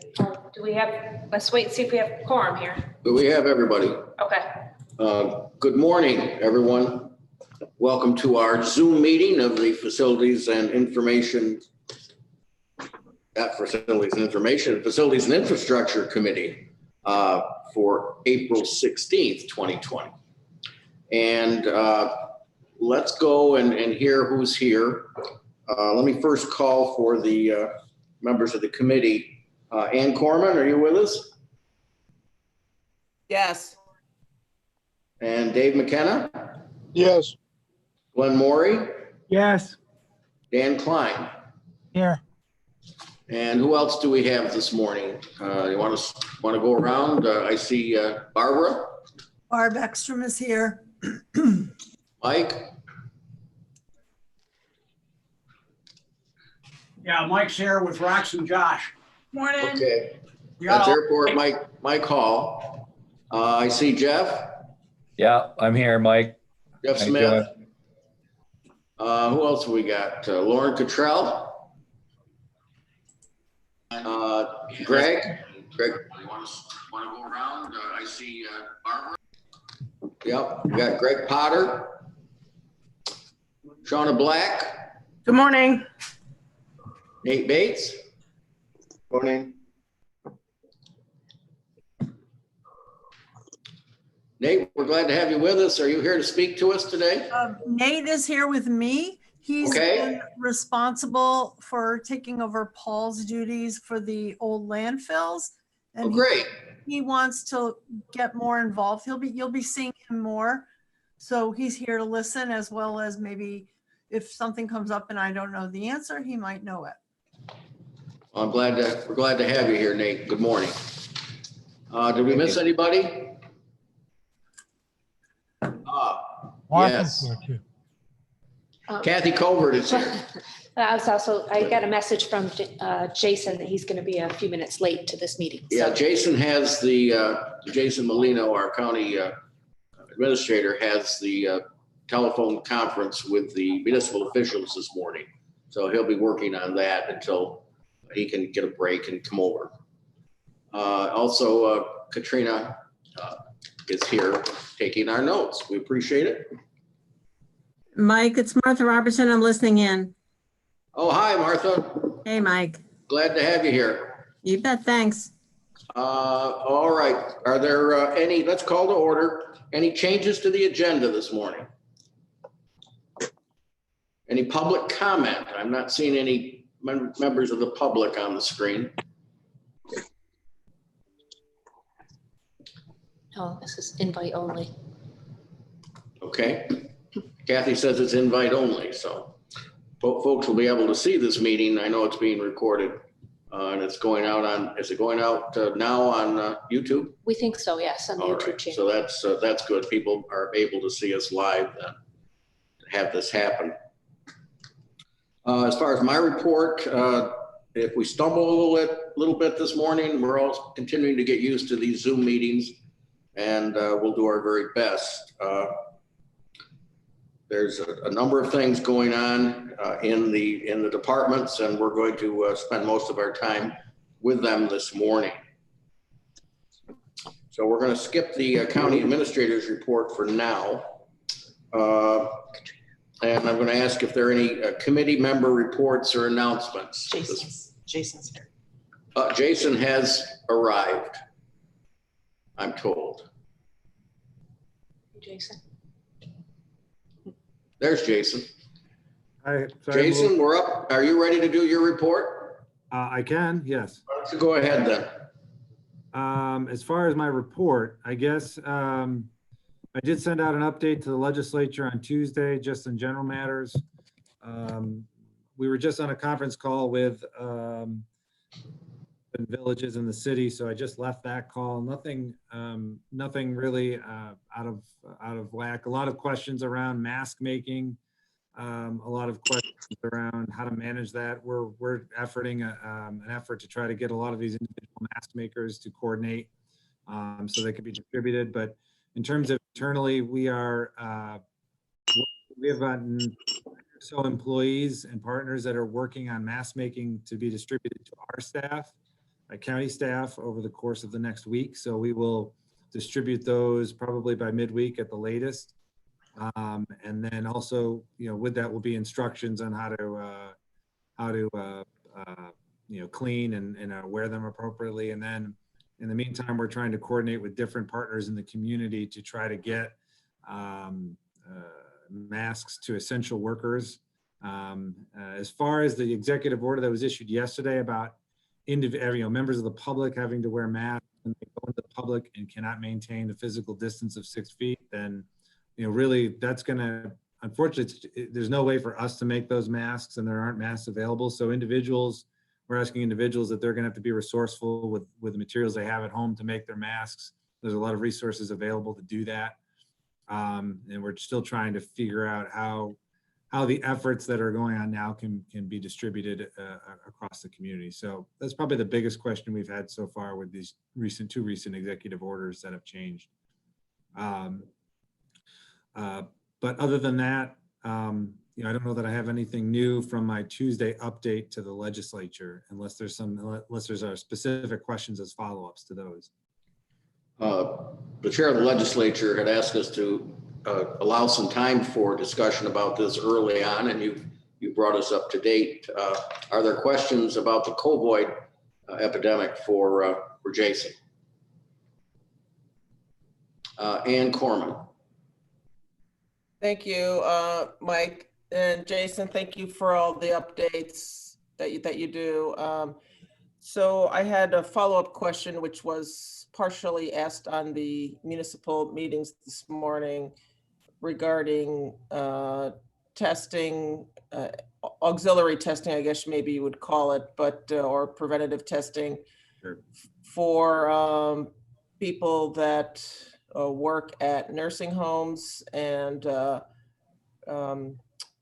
Do we have, let's wait and see if we have quorum here. Do we have everybody? Okay. Good morning, everyone. Welcome to our Zoom meeting of the Facilities and Information, Facilities and Infrastructure Committee for April 16th, 2020. And let's go and hear who's here. Let me first call for the members of the committee. Ann Corman, are you with us? Yes. And Dave McKenna? Yes. Glenn Morey? Yes. Dan Klein? Here. And who else do we have this morning? You want to go around? I see Barbara? Barb Ekstrom is here. Mike? Yeah, Mike's here with Rox and Josh. Morning. Okay. We got That's all- Airport Mike Hall. I see Jeff? Yeah, I'm here, Mike. Jeff How you Smith? doing? Who else we got? Lauren Cottrell? Greg? Greg, you want to go around? I see Barbara. Yep, we got Greg Potter. Shauna Black. Good morning. Nate Bates. Morning. Nate, we're glad to have you with us. Are you here to speak to us today? Nate is here with me. He's Okay. been responsible for taking over Paul's duties for the old landfills. Oh, And great. he wants to get more involved. You'll be seeing him more. So he's here to listen, as well as maybe if something comes up and I don't know the answer, he might know it. We're glad to have you here, Nate. Good morning. Did we miss anybody? Yes. Kathy Covert is here. I got a message from Jason that he's going to be a few minutes late to this meeting. Yeah, So Jason has Jason Molino, our county administrator, has the telephone conference with the municipal officials this morning. So he'll be working on that until he can get a break and come over. Also, Katrina is here taking our notes. We appreciate it. Mike, it's Martha Robertson. I'm listening in. Oh, hi, Martha. Hey, Mike. Glad to have you here. You bet. Thanks. All right. Are there any, let's call to order, any changes to the agenda this morning? Any public comment? I'm not seeing any members of the public on the screen. oh, this is invite only. Okay. Kathy says it's invite only, so folks will be able to see this meeting. I know it's being recorded and it's going out on, is it going out now on YouTube? We think so, yes, on the All YouTube right, channel. so that's good. People are able to see us live then, to have this happen. As far as my report, if we stumble a little bit this morning, we're all continuing to get used to these Zoom meetings, and we'll do our very best. There's a number of things going on in the departments, and we're going to spend most of our time with them this morning. So we're going to skip the county administrator's report for now. And I'm going to ask if there are any committee member reports or announcements. Jason's here. Jason has arrived, I'm told. Jason. There's Jason. Hi, sorry, Jason, we're up. Are you ready to do your report? I can, yes. Why don't you go ahead then? As far as my report, I guess I did send out an update to the legislature on Tuesday, just in general matters. We were just on a conference call with villages in the city, so I just left that call. Nothing really out of whack. A lot of questions around mask making, a lot of questions around how to manage that. We're efforting an effort to try to get a lot of these individual mask makers to coordinate so they can be distributed. But in terms of internally, we have gotten so employees and partners that are working on mask making to be distributed to our staff. by county staff over the course of the next week. So we will distribute those probably by midweek at the latest. And then also, with that will be instructions on how to clean and wear them appropriately. And then in the meantime, we're trying to coordinate with different partners in the community to try to get masks to essential workers. As far as the executive order that was issued yesterday about members of the public having to wear masks when they go into the public and cannot maintain a physical distance of 6 feet, then really that's going to, unfortunately, there's no way for us to make those masks, and there aren't masks available. So we're asking individuals that they're going to have to be resourceful with the materials they have at home to make their masks. There's a lot of resources available to do that. And we're still trying to figure out how the efforts that are going on now can be distributed across the community. So that's probably the biggest question we've had so far with these two recent executive orders that have changed. But other than that, I don't know that I have anything new from my Tuesday update to the legislature, unless there's specific questions as follow-ups to those. The chair of the legislature had asked us to allow some time for discussion about this early on, and you brought us up to date. Are there questions about the covoid epidemic for Jason? Ann Corman. Thank you, Mike and Jason. Thank you for all the updates that you do. So I had a follow-up question, which was partially asked on the municipal meetings this morning regarding testing, auxiliary testing, I guess maybe you would call it, but or preventative testing. Sure. For people that work at nursing homes and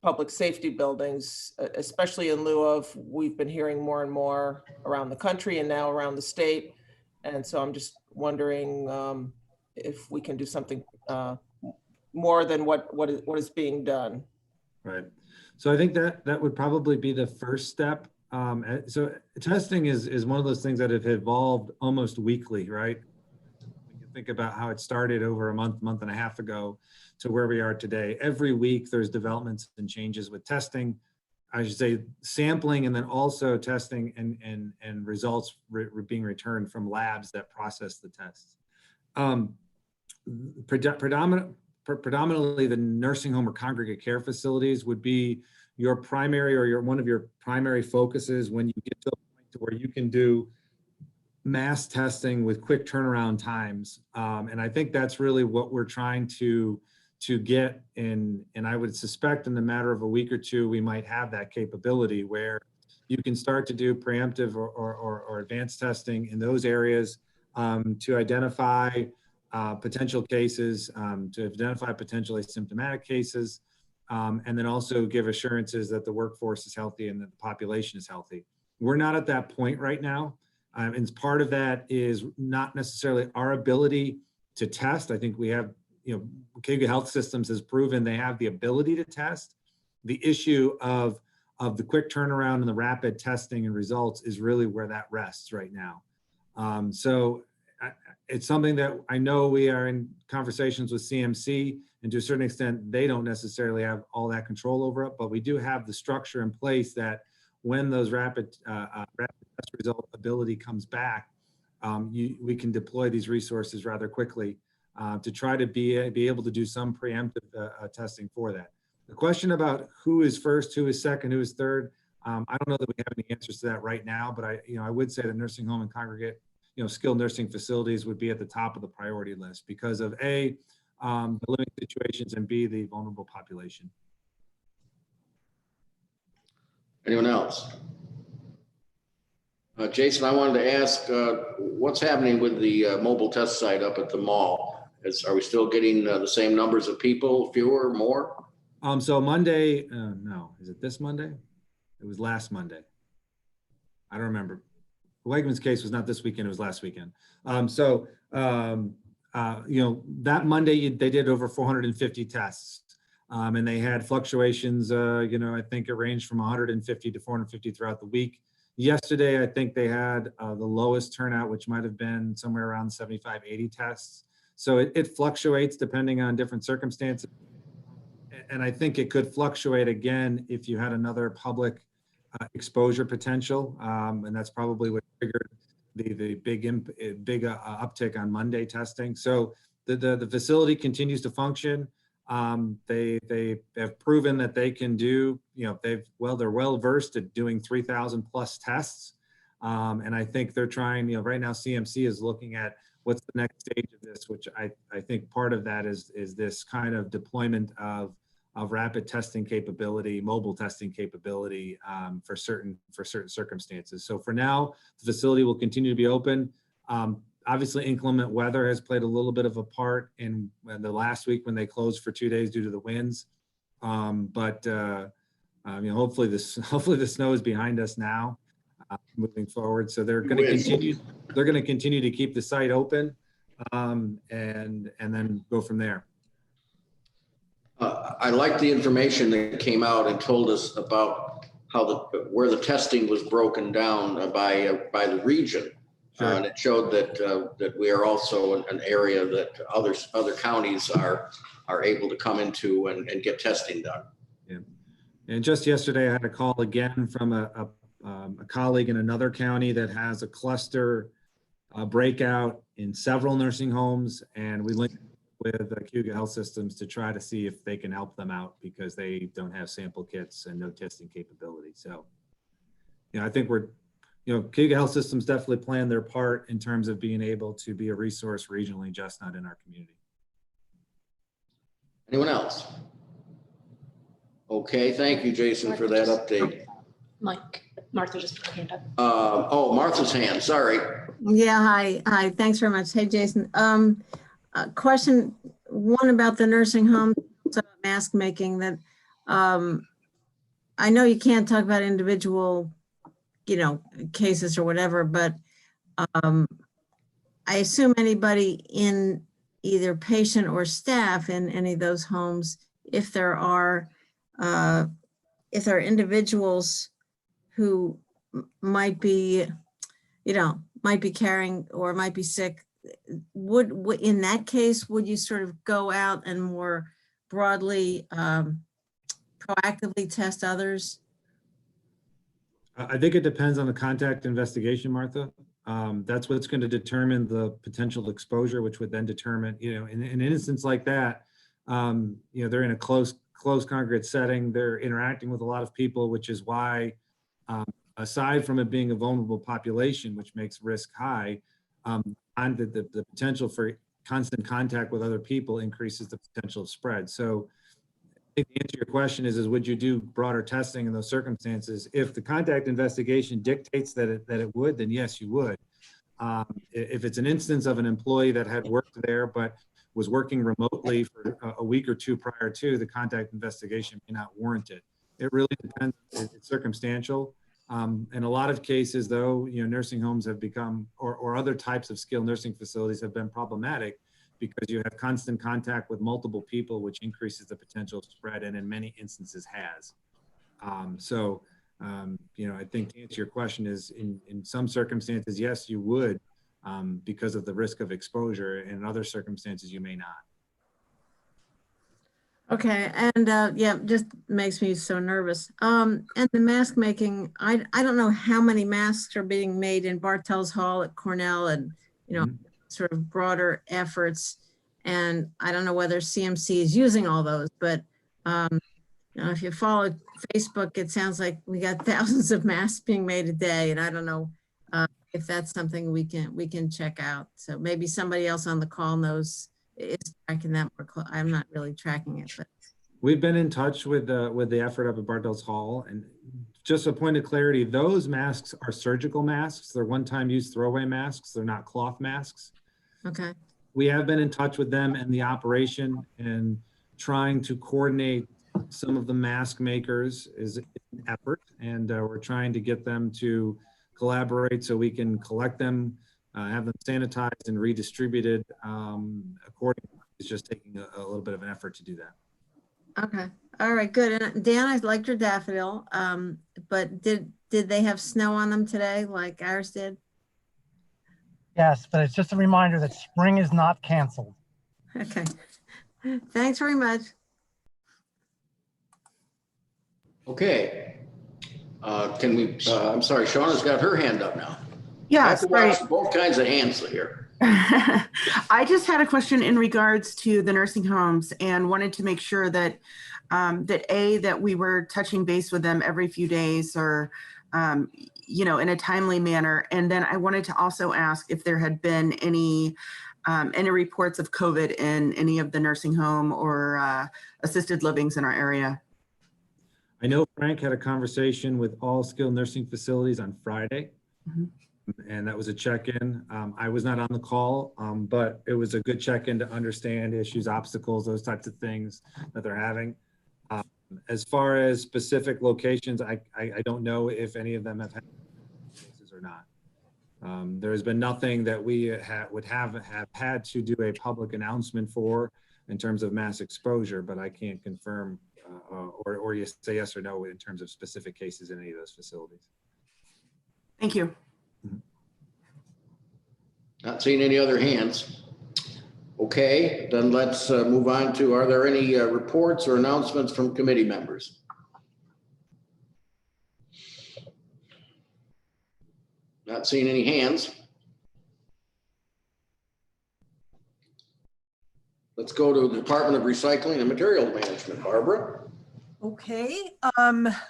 public safety buildings, especially in lieu of, we've been hearing more and more around the country and now around the state. And so I'm just wondering if we can do something more than what is being done. Right. So I think that would probably be the first step. So testing is one of those things that have evolved almost weekly, right? When you think about how it started over a month and a half ago to where we are today. Every week there's developments and changes with testing. I should say sampling, and then also testing and results being returned from labs that process the tests. Predominantly the nursing home or congregate care facilities would be your primary or one of your primary focuses when you get to a point to where you can do mass testing with quick turnaround times. And I think that's really what we're trying to get in, and I would suspect in the matter of a week or two, we might have that capability where you can start to do preemptive or advanced testing in those areas to identify potential cases, to identify potential asymptomatic cases, and then also give assurances that the workforce is healthy and that the population is healthy. We're not at that point right now. And part of that is not necessarily our ability to test. I think we have, Cayuga Health Systems has proven they have the ability to test. The issue of the quick turnaround and the rapid testing and results is really where that rests right now. So it's something that I know we are in conversations with CMC, and to a certain extent, they don't necessarily have all that control over it, but we do have the structure in place that when those rapid test result ability comes back, we can deploy these resources rather quickly to try to be able to do some preemptive testing for that. The question about who is first, who is second, who is third, I don't know that we have any answers to that right now, but I would say that nursing home and congregate, skilled nursing facilities would be at the top of the priority list because of A, the living situations, and B, the vulnerable population. Anyone else? Jason, I wanted to ask, what's happening with the mobile test site up at the mall? Are we still getting the same numbers of people, fewer, more? So Monday, no, is it this Monday? It was last Monday. I don't remember. Wegman's case was not this weekend, it was last weekend. That Monday they did over 450 tests. And they had fluctuations, I think it ranged from 150 to 450 throughout the week. Yesterday, I think they had the lowest turnout, which might have been somewhere around 75, 80 tests. So it fluctuates depending on different circumstances. And I think it could fluctuate again if you had another public exposure potential. And that's probably what triggered the big uptick on Monday testing. So the facility continues to function. They have proven that they can do, they're well versed at doing 3,000 plus tests. And I think they're trying, right now CMC is looking at what's the next stage of this, which I think part of that is this kind of deployment of rapid testing capability, mobile testing capability for certain circumstances. So for now, the facility will continue to be open. Obviously, inclement weather has played a little bit of a part in the last week when they closed for 2 days due to the winds. But hopefully the snow is behind us now, moving forward. So they're going to continue. They're going to continue to keep the site open, and then go from there. I like the information that came out and told us about how where the testing was broken down by the region. Sure. And it showed that we are also an area that other counties are able to come into and get testing done. Yeah. And just yesterday, I had a call again from a colleague in another county that has a cluster breakout in several nursing homes, and we linked with Cayuga Health Systems to try to see if they can help them out because they don't have sample kits and no testing capability. So, I think Cayuga Health Systems definitely playing their part in terms of being able to be a resource regionally, just not in our community. Anyone else? Okay, thank you, Jason, for that update. Martha just put her hand up. Martha's hand, sorry. Yeah, hi, thanks very much. Hey, Jason. Question one about the nursing home, mask making, that I know you can't talk about individual cases or whatever, but I assume anybody in either patient or staff in any of those homes, if there are individuals who might be carrying or might be sick, would in that case, would you sort of go out and more broadly, proactively test others? I think it depends on the contact investigation, Martha. That's what's going to determine the potential exposure, which would then determine, in an instance like that, they're in a close congregate setting. They're interacting with a lot of people, which is why, aside from it being a vulnerable population, which makes risk high, and the potential for constant contact with other people increases the potential of spread. So I think the answer to your question is would you do broader testing in those circumstances? If the contact investigation dictates that it would, then yes, you would. If it's an instance of an employee that had worked there but was working remotely for a week or two prior to, the contact investigation may not warrant it. It really depends. It's circumstantial. In a lot of cases, though, nursing homes have become, or other types of skilled nursing facilities have been problematic because you have constant contact with multiple people, which increases the potential of spread, and in many instances has. I think to answer your question is in some circumstances, yes, you would, because of the risk of exposure. In other circumstances, you may not. Okay, and yeah, just makes me so nervous. And the mask making, I don't know how many masks are being made in Bartels Hall at Cornell and, sort of broader efforts. And I don't know whether CMC is using all those, but if you follow Facebook, it sounds like we got thousands of masks being made a day. And I don't know if that's something we can check out. So maybe somebody else on the call knows is tracking that more close. I'm not really tracking it, but we've been in touch with the effort up at Bartels Hall, and just a point of clarity, those masks are surgical masks. They're one-time use throwaway masks. They're not cloth masks. okay. We have been in touch with them and the operation and trying to coordinate some of the mask makers is an effort, and we're trying to get them to collaborate so we can collect them, have them sanitized and redistributed accordingly. It's just taking a little bit of an effort to do that. Okay. All right, good. And Dan, I liked your daffodil, but did did they have snow on them today like ours did? Yes, but it's just a reminder that spring is not canceled. Okay. Thanks very much. Okay. Can we, I'm sorry, Shauna's got her hand up now. I have Yes, to right. watch both kinds of hands here. I just had a question in regards to the nursing homes and wanted to make sure that that we were touching base with them every few days or you know, in a timely manner. And then I wanted to also ask if there had been any reports of COVID in any of the nursing home or assisted livings in our area. I know Frank had a conversation with all skilled nursing facilities on Friday. Mhm. And that was a check-in. I was not on the call, but it was a good check-in to understand issues, obstacles, those types of things that they're having. As far as specific locations, I don't know if any of them have had cases or not. There has been nothing that we would have had to do a public announcement for in terms of mass exposure, but I can't confirm or you say yes or no in terms of specific cases in any of those facilities. Thank you. Not seeing any other hands. Okay, then let's move on to, are there any reports or announcements from committee members? Not seeing any hands. Let's go to the Department of Recycling and Materials Management. Barbara? Okay,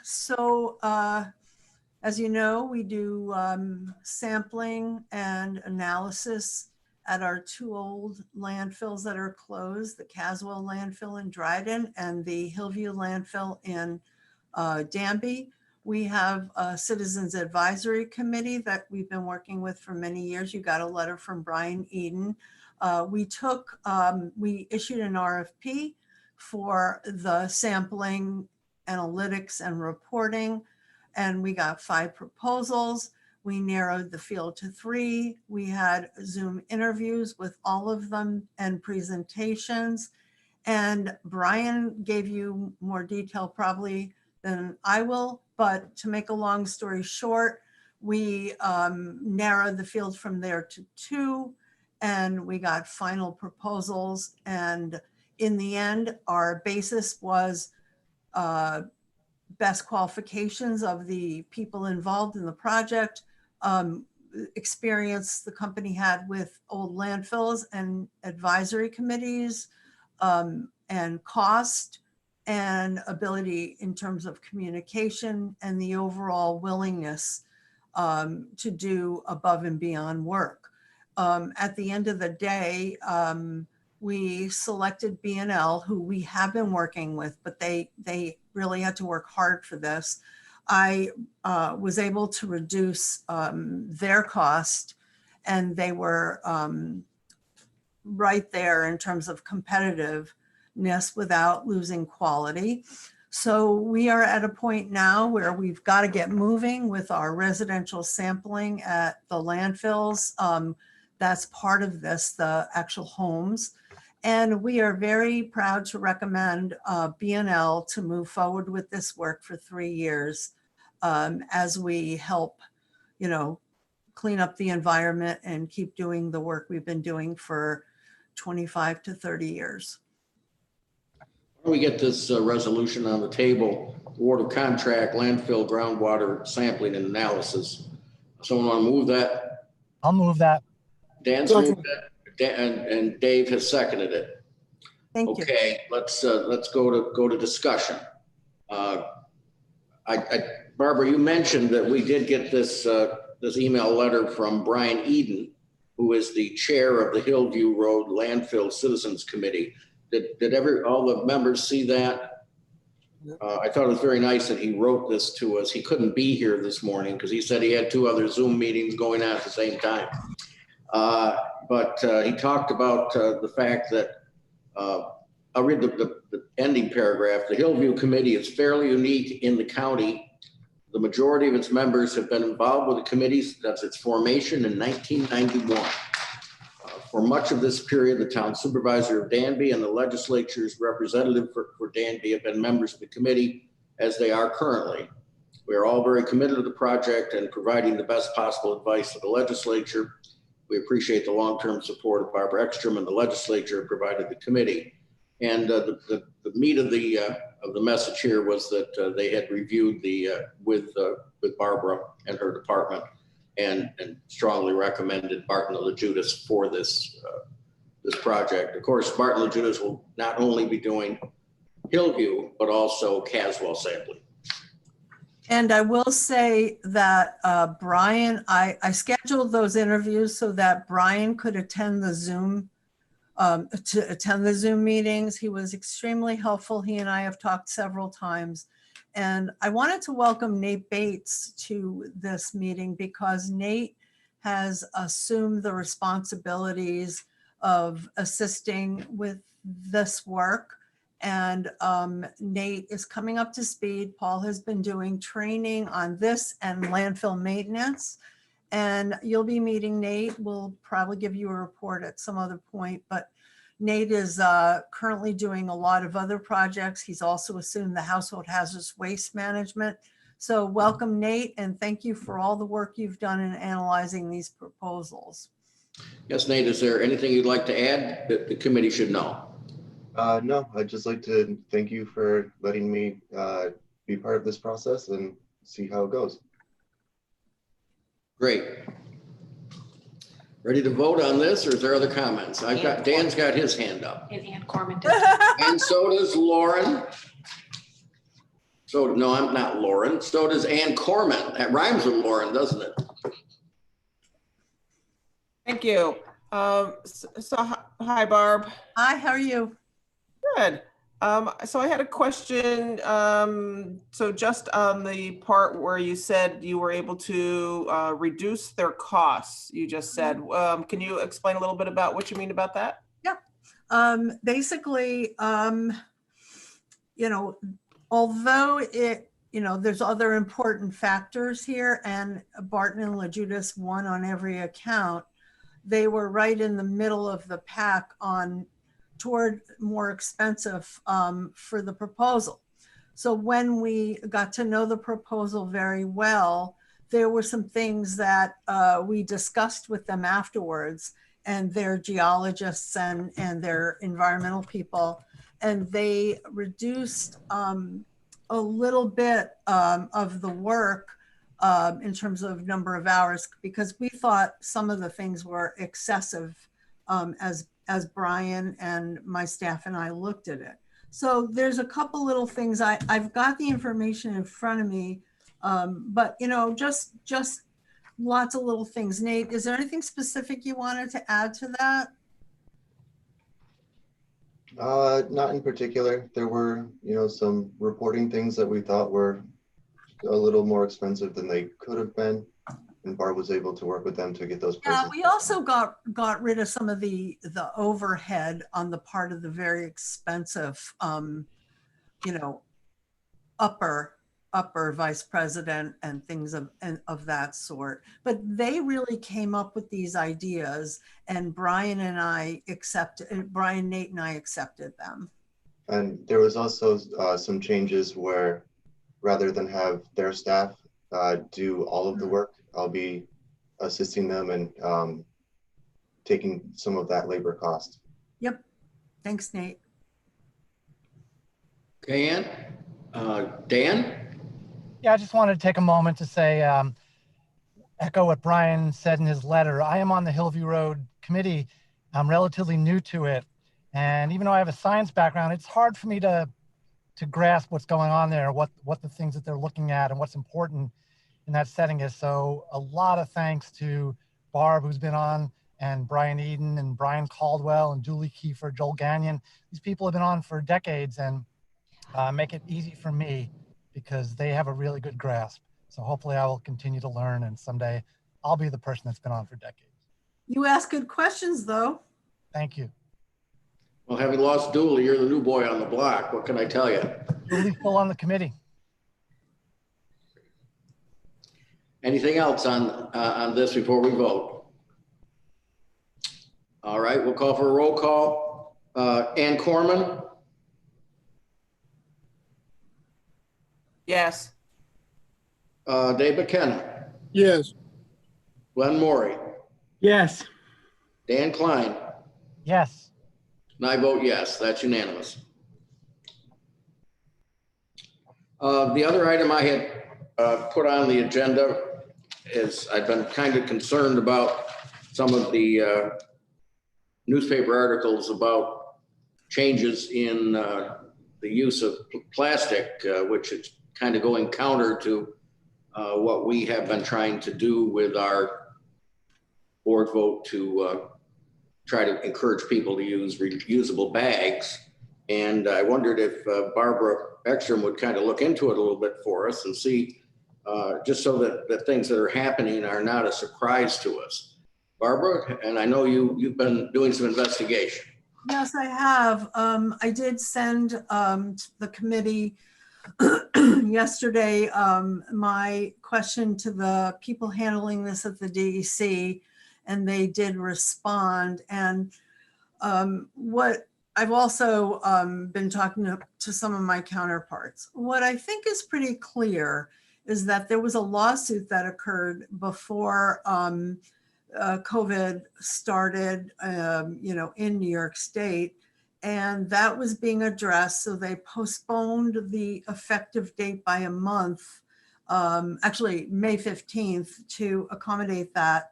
so as you know, we do sampling and analysis at our two old landfills that are closed, the Caswell landfill in Dryden and the Hillview landfill in Danby. We have a Citizens Advisory Committee that we've been working with for many years. You got a letter from Brian Eden. We issued an RFP for the sampling, analytics, and reporting, and we got 5 proposals. We narrowed the field to 3. We had Zoom interviews with all of them and presentations. And Brian gave you more detail probably than I will, but to make a long story short, we narrowed the field from there to 2, and we got final proposals. And in the end, our basis was best qualifications of the people involved in the project, experience the company had with old landfills and advisory committees, and cost and ability in terms of communication and the overall willingness to do above and beyond work. At the end of the day, we selected B&L, who we have been working with, but they really had to work hard for this. I was able to reduce their cost, and they were right there in terms of competitiveness without losing quality. So we are at a point now where we've got to get moving with our residential sampling at the landfills. That's part of this, the actual homes. And we are very proud to recommend B&L to move forward with this work for 3 years as we help, you know, clean up the environment and keep doing the work we've been doing for 25 to 30 years. Why don't we get this resolution on the table? Award of contract, landfill, groundwater sampling and analysis. Someone want to move that? I'll move that. Dan's moved it, and Dave has seconded it. Thank you. Okay, let's go to discussion. Barbara, you mentioned that we did get this email letter from Brian Eden, who is the chair of the Hillview Road Landfill Citizens Committee. Did all the members see that? I thought it was very nice that he wrote this to us. He couldn't be here this morning because he said he had 2 other Zoom meetings going on at the same time. But he talked about the fact that, I'll read the ending paragraph. The Hillview Committee is fairly unique in the county. The majority of its members have been involved with the committee since its formation in 1991. For much of this period, the town supervisor of Danby and the legislature's representative for Danby have been members of the committee, as they are currently. We are all very committed to the project and providing the best possible advice to the legislature. We appreciate the long-term support of Barbara Ekstrom and the legislature provided the committee. And the meat of the message here was that they had reviewed with Barbara and her department and strongly recommended Barton LaJudas for this project. Of course, Barton LaJudas will not only be doing Hillview, but also Caswell sampling. And I will say that Brian, I scheduled those interviews so that Brian could attend the Zoom meetings. He was extremely helpful. He and I have talked several times. And I wanted to welcome Nate Bates to this meeting because Nate has assumed the responsibilities of assisting with this work. And Nate is coming up to speed. Paul has been doing training on this and landfill maintenance. And you'll be meeting Nate. We'll probably give you a report at some other point, but Nate is currently doing a lot of other projects. He's also assumed the household hazardous waste management. So welcome, Nate, and thank you for all the work you've done in analyzing these proposals. Yes, Nate, is there anything you'd like to add that the committee should know? No, I'd just like to thank you for letting me be part of this process and see how it goes. Great. Ready to vote on this, or is there other comments? Dan's got his hand up. And Ann Corman did. And so does Lauren. So, no, I'm not Lauren. So does Ann Corman. That rhymes with Lauren, doesn't it? Thank you. Hi, Barb. Hi, how are you? Good. So I had a question. So just on the part where you said you were able to reduce their costs, you just said, can you explain a little bit about what you mean about that? Yeah. Basically, you know, although there's other important factors here, and Barton and LaJudas won on every account, they were right in the middle of the pack toward more expensive for the proposal. So when we got to know the proposal very well, there were some things that we discussed with them afterwards, and their geologists and their environmental people, and they reduced a little bit of the work in terms of number of hours, because we thought some of the things were excessive as Brian and my staff and I looked at it. So there's a couple little things. I've got the information in front of me, but just lots of little things. Nate, is there anything specific you wanted to add to that? Not in particular. There were, some reporting things that we thought were a little more expensive than they could have been. And Barb was able to work with them to get those prices. Yeah, we also got rid of some of the overhead on the part of the very expensive, upper vice president and things of that sort. But they really came up with these ideas, and Brian, Nate, and I accepted them. And there was also some changes where rather than have their staff do all of the work, I'll be assisting them and taking some of that labor cost. Yep. Thanks, Nate. Okay, Ann. Dan? Yeah, I just wanted to take a moment to say, echo what Brian said in his letter. I am on the Hillview Road Committee. I'm relatively new to it. And even though I have a science background, it's hard for me to grasp what's going on there, what the things that they're looking at and what's important in that setting is. So a lot of thanks to Barb, who's been on, and Brian Eden and Brian Caldwell and Julie Kiefer, Joel Gagnon. These people have been on for decades and make it easy for me because they have a really good grasp. So hopefully I will continue to learn, and someday I'll be the person that's been on for decades. You ask good questions, though. Thank you. Well, having lost Dooley, you're the new boy on the block. What can I tell you? Julie's still on the committee. Anything else on this before we vote? All right, we'll call for a roll call. Ann Corman? Yes. Dave McKenna, Yes. Glenn Maury, Yes. Dan Klein, Yes. and I vote yes. That's unanimous. The other item I had put on the agenda is I've been kind of concerned about some of the newspaper articles about changes in the use of plastic, which is kind of going counter to what we have been trying to do with our board vote to try to encourage people to use reusable bags. And I wondered if Barbara Ekstrom would kind of look into it a little bit for us and see, just so that the things that are happening are not a surprise to us. Barbara, and I know you've been doing some investigation. Yes, I have. I did send the committee yesterday my question to the people handling this at the DEC, and they did respond. And what I've also been talking to some of my counterparts. What I think is pretty clear is that there was a lawsuit that occurred before COVID started, in New York State, and that was being addressed. So they postponed the effective date by a month, actually May 15th, to accommodate that.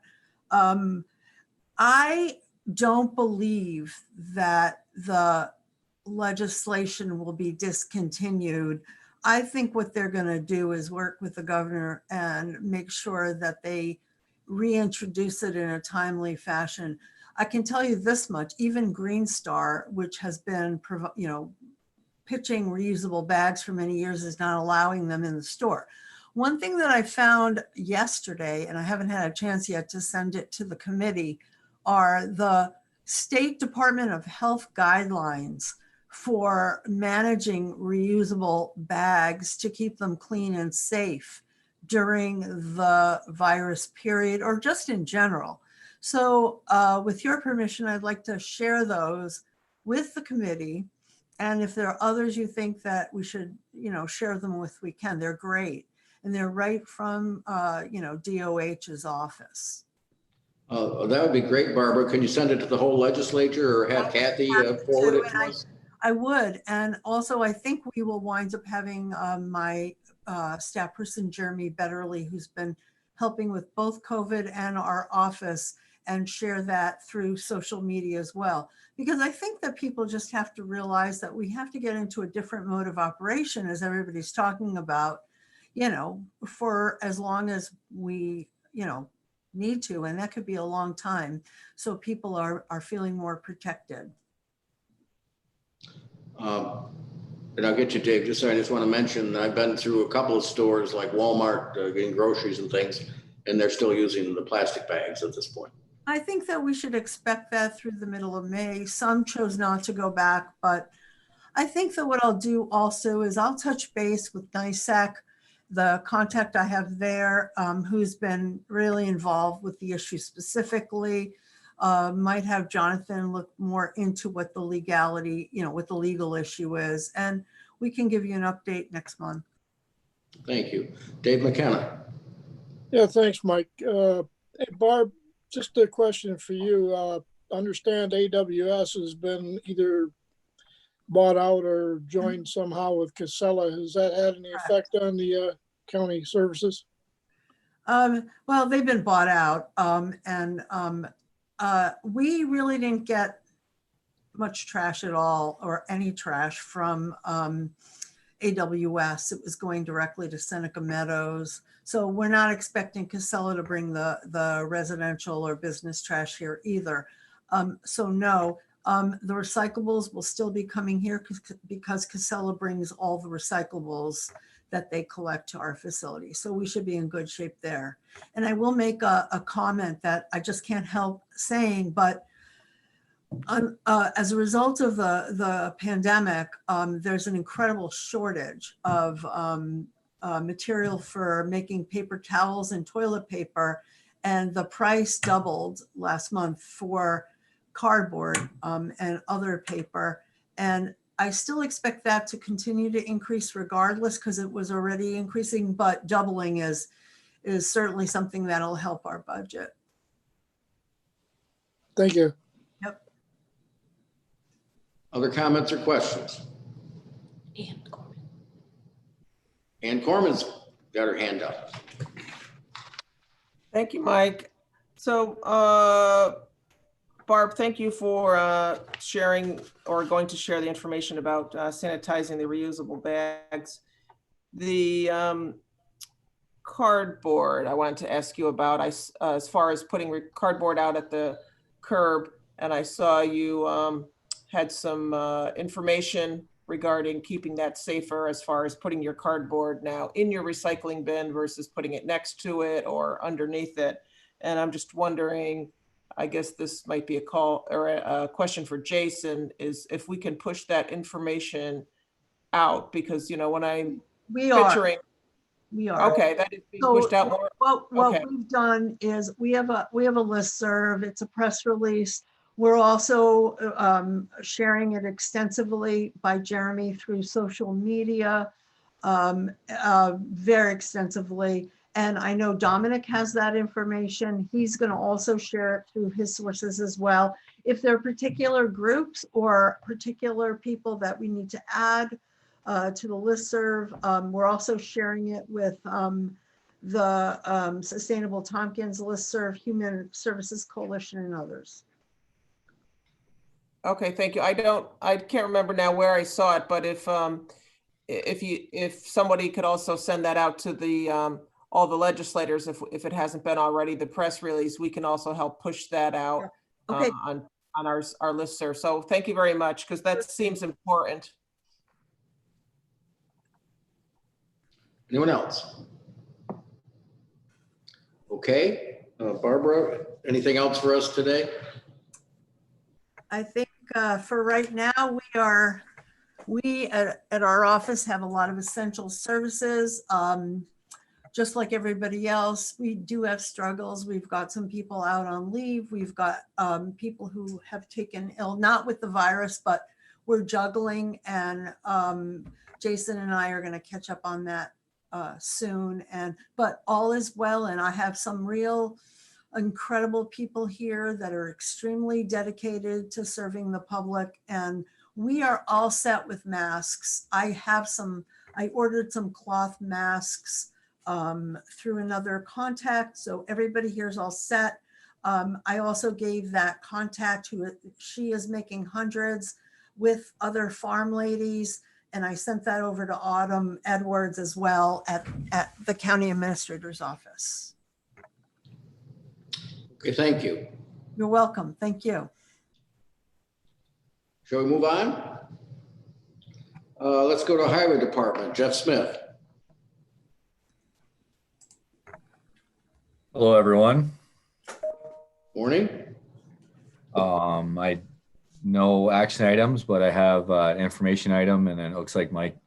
I don't believe that the legislation will be discontinued. I think what they're going to do is work with the governor and make sure that they reintroduce it in a timely fashion. I can tell you this much, even Green Star, which has been, pitching reusable bags for many years, is not allowing them in the store. One thing that I found yesterday, and I haven't had a chance yet to send it to the committee, are the State Department of Health guidelines for managing reusable bags to keep them clean and safe during the virus period, or just in general. So with your permission, I'd like to share those with the committee. And if there are others you think that we should, share them with, we can. They're great. And they're right from, DOH's office. That would be great, Barbara. Can you send it to the whole legislature or have Kathy forward it to us? I would. And also, I think we will wind up having my staff person, Jeremy Betterly, who's been helping with both COVID and our office, and share that through social media as well. Because I think that people just have to realize that we have to get into a different mode of operation, as everybody's talking about, for as long as we, need to, and that could be a long time. So people are feeling more protected. And I'll get you, Dave. I just want to mention, I've been through a couple of stores like Walmart getting groceries and things, and they're still using the plastic bags at this point. I think that we should expect that through the middle of May. Some chose not to go back, but I think that what I'll do also is I'll touch base with NISAC, the contact I have there, who's been really involved with the issue specifically. Might have Jonathan look more into what the legality, what the legal issue is, and we can give you an update next month. Thank you. Dave McKenna. Yeah, thanks, Mike. Hey, Barb, just a question for you. Understand AWS has been either bought out or joined somehow with Casella. Has that had any effect on the county services? Well, they've been bought out, and we really didn't get much trash at all, or any trash from AWS. It was going directly to Seneca Meadows. So we're not expecting Casella to bring the residential or business trash here either. So no, the recyclables will still be coming here because Casella brings all the recyclables that they collect to our facility. So we should be in good shape there. And I will make a comment that I just can't help saying, but as a result of the pandemic, there's an incredible shortage of material for making paper towels and toilet paper. And the price doubled last month for cardboard and other paper. And I still expect that to continue to increase regardless because it was already increasing, but doubling is certainly something that'll help our budget. Thank you. Yep. Other comments or questions? And Corman. Ann Corman's got her hand up. Thank you, Mike. So, Barb, thank you for sharing or going to share the information about sanitizing the reusable bags. The cardboard I wanted to ask you about, as far as putting cardboard out at the curb, and I saw you had some information regarding keeping that safer as far as putting your cardboard now in your recycling bin versus putting it next to it or underneath it. And I'm just wondering, I guess this might be a call or a question for Jason, is if we can push that information out, because, you know, when I'm picturing. We are. Okay, that is being So pushed out more. what Okay. we've done is we have a listserv. It's a press release. We're also sharing it extensively by Jeremy through social media, very extensively. And I know Dominic has that information. He's going to also share it through his sources as well. If there are particular groups or particular people that we need to add to the listserv, we're also sharing it with the Sustainable Tompkins listserv, Human Services Coalition, and others. Okay, thank you. I can't remember now where I saw it, but if somebody could also send that out to the all the legislators, if it hasn't been already, the press release, we can also help push that out Okay. on our listserv. So thank you very much, because that seems important. Anyone else? Okay, Barbara, anything else for us today? I think for right now, we at our office have a lot of essential services. Just like everybody else, we do have struggles. We've got some people out on leave. We've got people who have taken ill, not with the virus, but we're juggling. And Jason and I are going to catch up on that soon. But all is well. And I have some real incredible people here that are extremely dedicated to serving the public. And we are all set with masks. I ordered some cloth masks through another contact. So everybody here is all set. I also gave that contact she is making hundreds with other farm ladies. And I sent that over to Autumn Edwards as well at the county administrator's office. Okay, thank you. You're welcome. Thank you. Shall we move on? Let's go to Highway Department. Jeff Smith. Hello, everyone. Morning. I no action items, but I have an information item, and then it looks like Mike,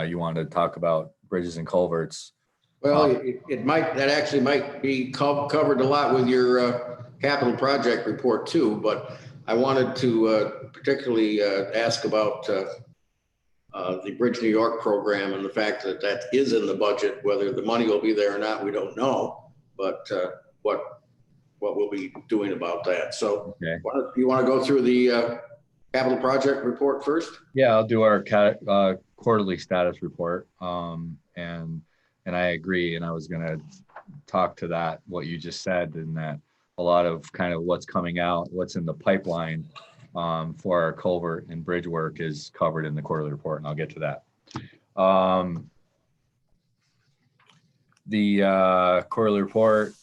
you wanted to talk about bridges and culverts. Well, that actually might be covered a lot with your capital project report too, but I wanted to particularly ask about the Bridge New York program and the fact that that is in the budget. Whether the money will be there or not, we don't know, but what we'll be doing about that. So Okay. You want to go through the capital project report first? Yeah, I'll do our quarterly status report. And I agree. And I was going to talk to that, what you just said, and that a lot of kind of what's coming out, what's in the pipeline for our culvert and bridge work is covered in the quarterly report, and I'll get to that. The quarterly report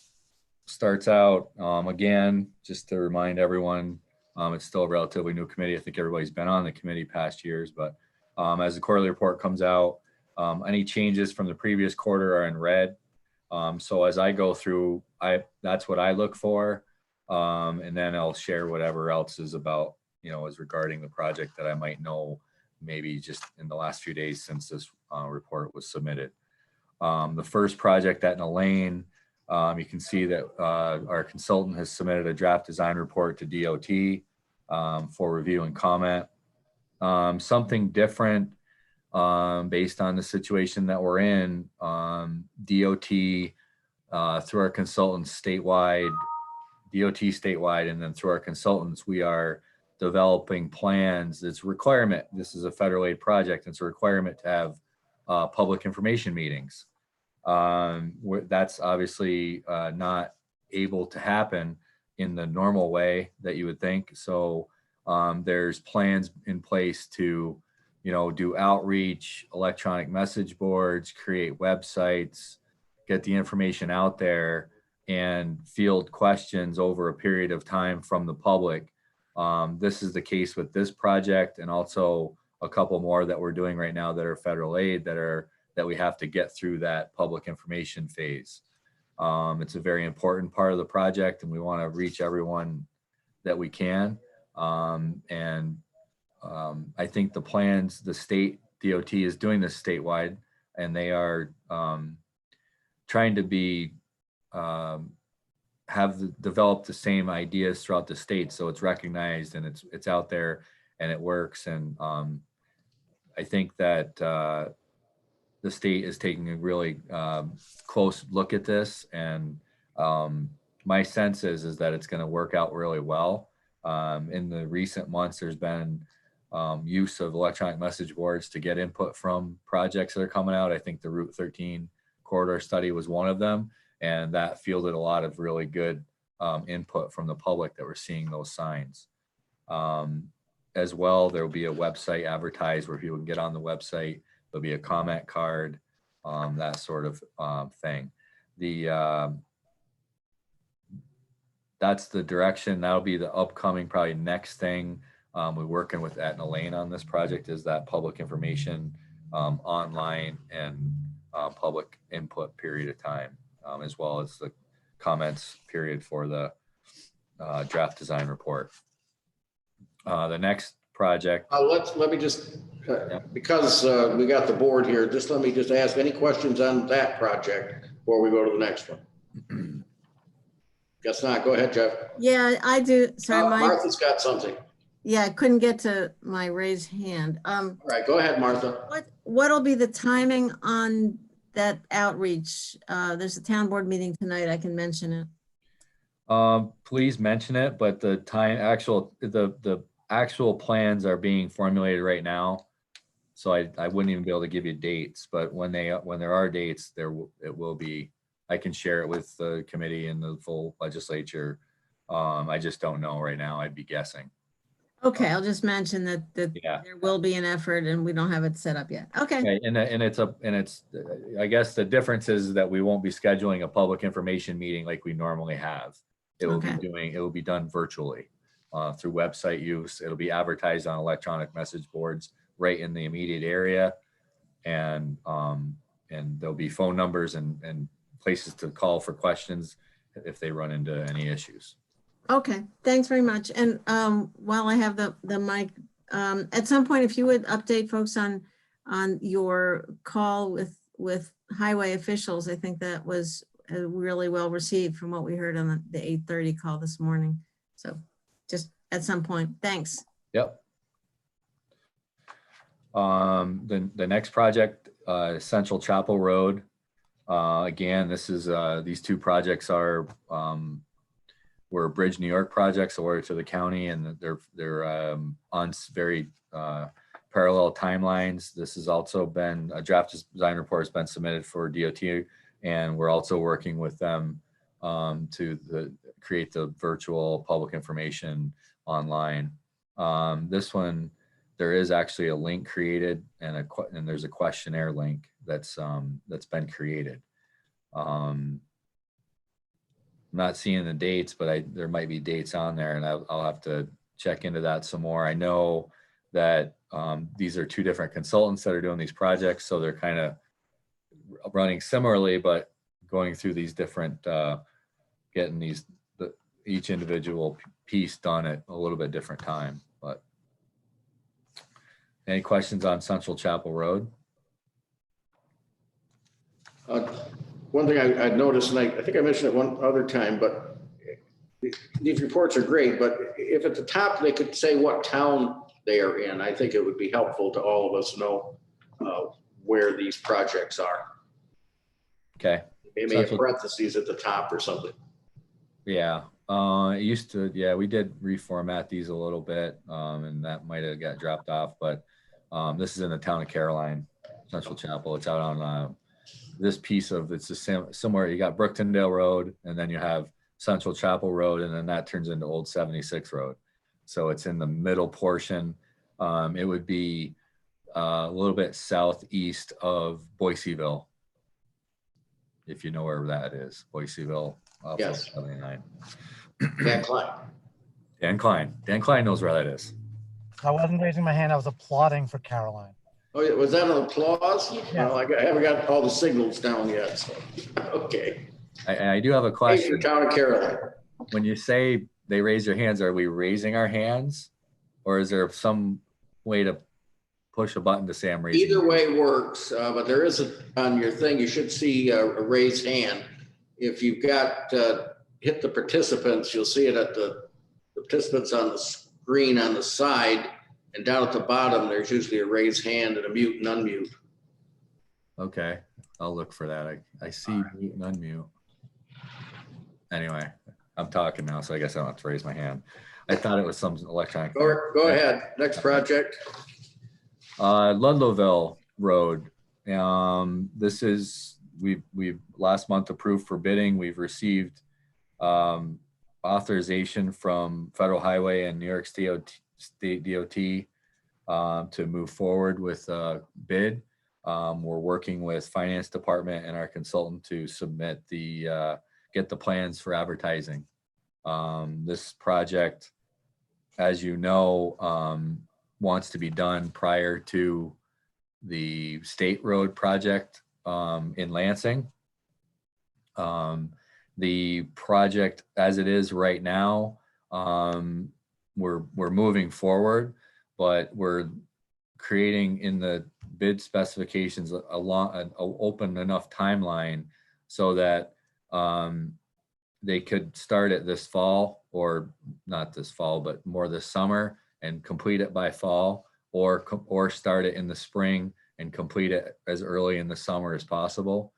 starts out, again, just to remind everyone, it's still a relatively new committee. I think everybody's been on the committee past years, but as the quarterly report comes out, any changes from the previous quarter are in red. So as I go through, that's what I look for. And then I'll share whatever else is about, is regarding the project that I might know maybe just in the last few days since this report was submitted. The first project at Elaine, you can see that our consultant has submitted a draft design report to DOT for review and comment. something different based on the situation that we're in. DOT through our consultants statewide, and then through our consultants, we are developing plans. It's a requirement. This is a federal aid project. It's a requirement to have public information meetings. That's obviously not able to happen in the normal way that you would think. So there's plans in place to, do outreach, electronic message boards, create websites, get the information out there, and field questions over a period of time from the public. This is the case with this project, and also a couple more that we're doing right now that are federal aid that we have to get through that public information phase. It's a very important part of the project, and we want to reach everyone that we can. I think the plans, the state DOT is doing this statewide, and they are trying to be develop the same ideas throughout the state, so it's recognized and it's out there and it works. And I think that the state is taking a really close look at this, and my sense is that it's going to work out really well. In the recent months, there's been use of electronic message boards to get input from projects that are coming out. I think the Route 13 corridor study was one of them, and that fielded a lot of really good input from the public that were seeing those signs. As well, there will be a website advertised where people can get on the website. There'll be a comment card, that sort of thing. That's the direction. That'll be the upcoming, probably next thing. We're working with Etna Lane on this project, is that public information online and public input period of time, as well as the comments period for the draft design report. The next project. Let me just, because we got the board here, let me just ask any questions on that project before we go to the next one. Guess not. Go ahead, Jeff. Yeah, I do. Sorry, Mike. Martha's got something. Yeah, I couldn't get to my raised hand. All right, go ahead, Martha. What'll be the timing on that outreach? There's a town board meeting tonight. I can mention it. Please mention it, but the actual plans are being formulated right now. So I wouldn't even be able to give you dates, but when there are dates, it will be. I can share it with the committee and the full legislature. I just don't know right now. I'd be guessing. Okay, I'll just mention that Yeah. there will be an effort and we don't have it set up yet. Okay. Okay, and it's I guess the difference is that we won't be scheduling a public information meeting like we normally have. It will be done virtually through website use. It'll be advertised on electronic message boards right in the immediate area, and there'll be phone numbers and places to call for questions if they run into any issues. Okay, thanks very much. And while I have the mic, at some point, if you would update folks on your call with highway officials, I think that was really well received from what we heard on the 8:30 call this morning. So just at some point, thanks. Yep. The next project, Central Chapel Road. Again, these two projects were Bridge New York projects awarded to the county, and they're on very parallel timelines. This has also been a draft design report has been submitted for DOT, and we're also working with them to create the virtual public information online. This one, there is actually a link created, and there's a questionnaire link that's been created. I'm not seeing the dates, but there might be dates on there, and I'll have to check into that some more. I know that these are two different consultants that are doing these projects, so they're kind of running similarly, but going through these different, getting each individual piece done at a little bit different time. But any questions on Central Chapel Road? One thing I noticed, and I think I mentioned it one other time, but these reports are great, but if at the top they could say what town they are in. I think it would be helpful to all of us know where these projects are. Okay. Maybe a parentheses at the top or something. Yeah. It used to, yeah, we did reformat these a little bit, and that might have got dropped off, but this is in the town of Caroline, Central Chapel. It's out on this piece of, it's the same, somewhere you got Brooktondale Road, and then you have Central Chapel Road, and then that turns into Old 76 Road. So it's in the middle portion. It would be a little bit southeast of Boiseville, if you know where that is, Boiseville. Yes. 79. Dan Klein. Dan Klein knows where that is. I wasn't raising my hand. I was applauding for Caroline. Oh, yeah, was that an applause? Yeah. No, I haven't got all the signals down yet, so, okay. I do have a Thanks question. for town of Caroline. When you say they raise their hands, are we raising our hands? Or is there some way to push a button to say I'm raising? Either way works, but there is on your thing, you should see a raised hand. If you've got, hit the participants, you'll see it at the participants on the screen on the side, and down at the bottom, there's usually a raised hand and a mute and unmute. Okay, I'll look for that. I see mute and unmute. Anyway, I'm talking now, so I guess I don't have to raise my hand. I thought it was some electronic. Go ahead, next project. Ludlowville Road. This is, we've last month approved for bidding. We've received authorization from Federal Highway and New York State DOT to move forward with a bid. We're working with Finance Department and our consultant to submit get the plans for advertising. This project, as you know, wants to be done prior to the State Road project in Lansing. The project as it is right now, we're moving forward, but we're creating in the bid specifications an open enough timeline so that they could start it this fall, or not this fall, but more this summer, and complete it by fall, or start it in the spring and complete it as early in the summer as possible.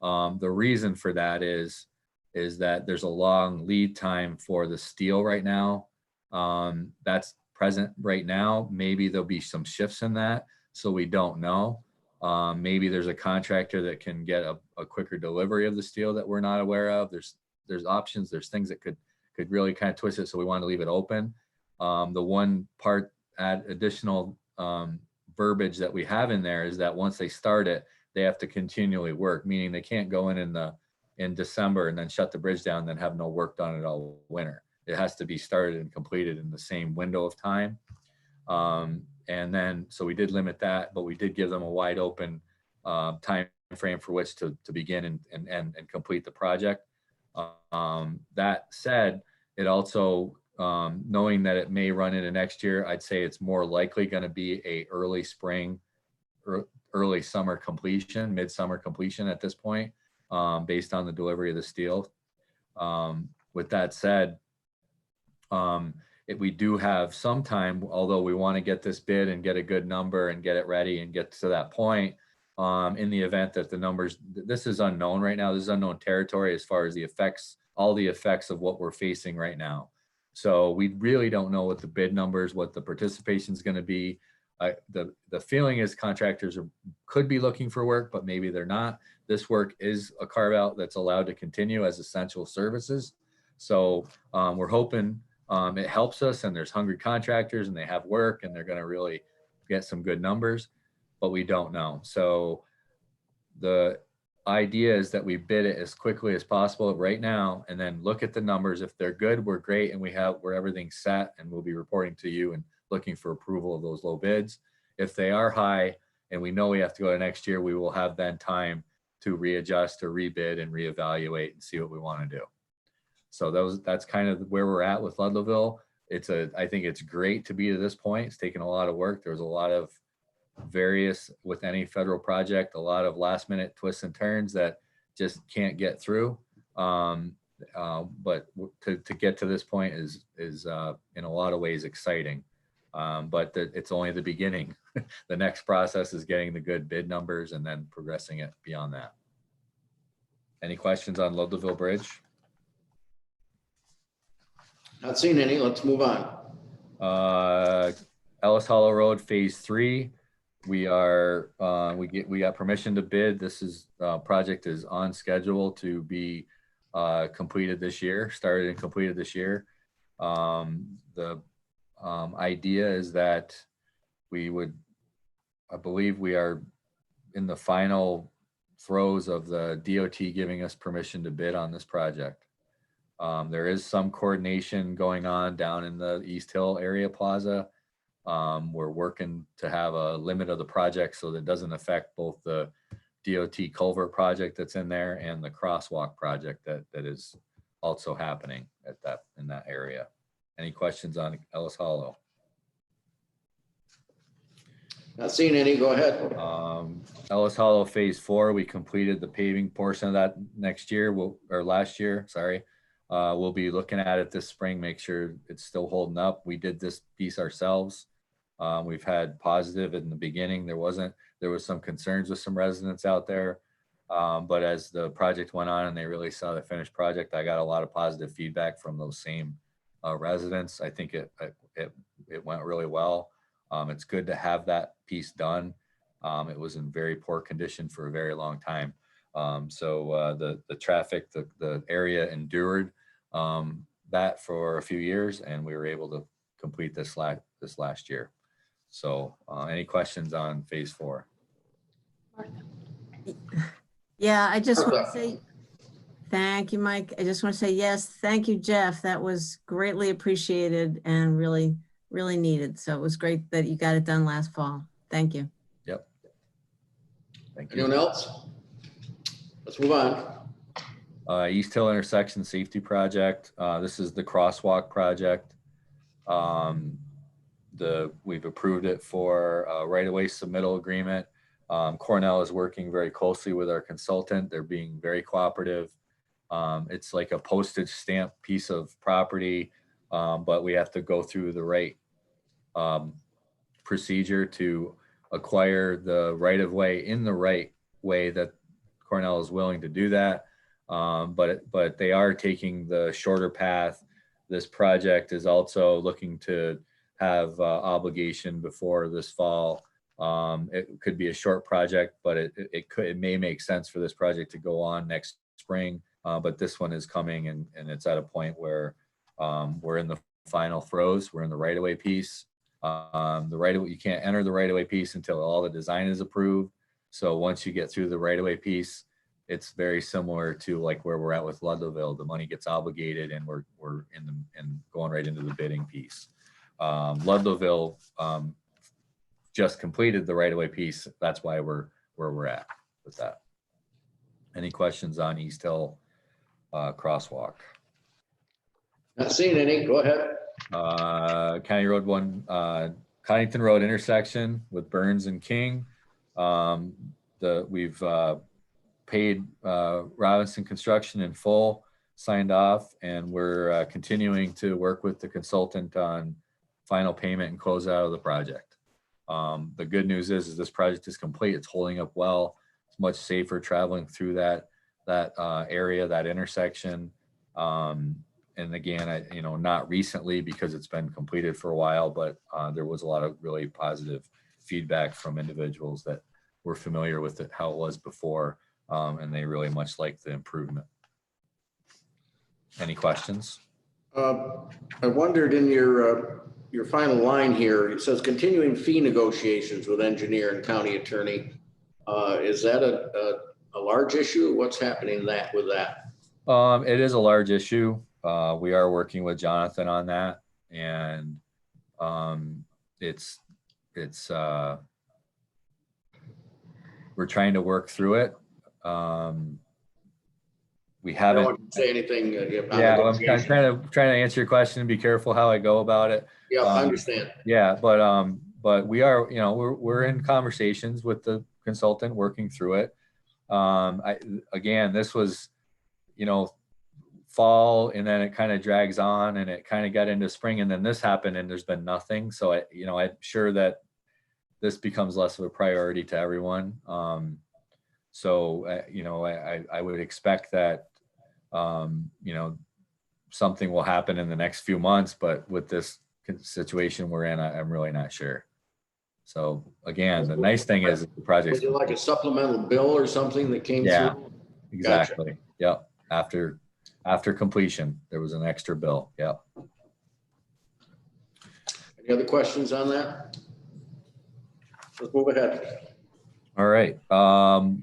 The reason for that is that there's a long lead time for the steel right now. That's present right now. Maybe there'll be some shifts in that, so we don't know. Maybe there's a contractor that can get a quicker delivery of the steel that we're not aware of. There's options, there's things that could really kind of twist it, so we want to leave it open. The one part additional verbiage that we have in there is that once they start it, they have to continually work, meaning they can't go in December and then shut the bridge down and then have no work done at all winter. It has to be started and completed in the same window of time. And then, so we did limit that, but we did give them a wide open time frame for which to begin and complete the project. That said, it also, knowing that it may run into next year, I'd say it's more likely going to be a early spring, early summer completion, midsummer completion at this point, based on the delivery of the steel. With that said, we do have some time, although we want to get this bid and get a good number and get it ready and get to that point, in the event that the numbers, this is unknown right now. This is unknown territory as far as the effects, all the effects of what we're facing right now. So we really don't know what the bid numbers, what the participation is going to be. The feeling is contractors could be looking for work, but maybe they're not. This work is a carve out that's allowed to continue as essential services. So we're hoping it helps us, and there's hungry contractors and they have work and they're going to really get some good numbers, but we don't know. So the idea is that we bid it as quickly as possible right now, and then look at the numbers. If they're good, we're great, and we're everything's set, and we'll be reporting to you and looking for approval of those low bids. If they are high and we know we have to go to next year, we will have then time to readjust or rebid and reevaluate and see what we want to do. So that's kind of where we're at with Ludlowville. I think it's great to be to this point. It's taken a lot of work. There's a lot of various, with any federal project, a lot of last minute twists and turns that just can't get through. But to get to this point is in a lot of ways exciting. But it's only the beginning. The next process is getting the good bid numbers and then progressing it beyond that. Any questions on Ludloville Bridge? Not seeing any. Let's move on. Ellis Hollow Road Phase 3. We got permission to bid. This is project is on schedule to be completed this year, started and completed this year. The idea is that I believe we are in the final throes of the DOT giving us permission to bid on this project. There is some coordination going on down in the East Hill area plaza. We're working to have a limit of the project so that it doesn't affect both the DOT culvert project that's in there and the crosswalk project that is also happening in that area. Any questions on Ellis Hollow? Not seeing any. Go ahead. Ellis Hollow Phase 4, we completed the paving portion of that last year, sorry. We'll be looking at it this spring, make sure it's still holding up. We did this piece ourselves. We've had positive in the beginning. There was some concerns with some residents out there. But as the project went on and they really saw the finished project, I got a lot of positive feedback from those same residents. I think it went really well. It's good to have that piece done. It was in very poor condition for a very long time. So the traffic, the area endured that for a few years, and we were able to complete this last year. So any questions on Phase 4? Yeah, I just want to say, thank you, Mike. I just want to say, yes, thank you, Jeff. That was greatly appreciated and really, really needed. So it was great that you got it done last fall. Thank you. Yep. Thank you. Anyone else? Let's move on. East Hill Intersection Safety Project. This is the crosswalk project. We've approved it for a right-of-way submittal agreement. Cornell is working very closely with our consultant. They're being very cooperative. It's like a postage stamp piece of property, but we have to go through the right procedure to acquire the right-of-way in the right way that Cornell is willing to do that. But they are taking the shorter path. This project is also looking to have obligation before this fall. It could be a short project, but it may make sense for this project to go on next spring. But this one is coming and it's at a point where we're in the final throes. We're in the right-of-way piece. You can't enter the right-of-way piece until all the design is approved. So once you get through the right-of-way piece, it's very similar to like where we're at with Ludloville. The money gets obligated and we're going right into the bidding piece. Ludloville just completed the right-of-way piece. That's why we're where we're at with that. Any questions on East Hill crosswalk? Not seeing any. Go ahead. County Road 1, Connington Road intersection with Burns and King. We've paid Robinson Construction in full, signed off, and we're continuing to work with the consultant on final payment and close out of the project. The good news is this project is complete. It's holding up well. It's much safer traveling through that area, that intersection. And again, not recently because it's been completed for a while, but there was a lot of really positive feedback from individuals that were familiar with it, how it was before, and they really much liked the improvement. Any questions? I wondered in your final line here, it says continuing fee negotiations with engineer and county attorney. Is that a large issue? What's happening with that? It is a large issue. We are working with Jonathan on that, and we're trying to work through it. We haven't. I don't want to say anything. I'm trying to answer your question and be careful how I go about it. Yeah, I understand. Yeah, but we are, we're in conversations with the consultant working through it. Again, this was, fall, and then it kind of drags on, and it kind of got into spring, and then this happened, and there's been nothing. So I'm sure that this becomes less of a priority to everyone. I would expect that, something will happen in the next few months, but with this situation we're in, I'm really not sure. So again, the nice thing is the project. Was it like a supplemental bill or something that came Yeah, through? exactly. Yep. After completion, there was an extra bill. Yep. Any other questions on that? Let's move ahead. All right.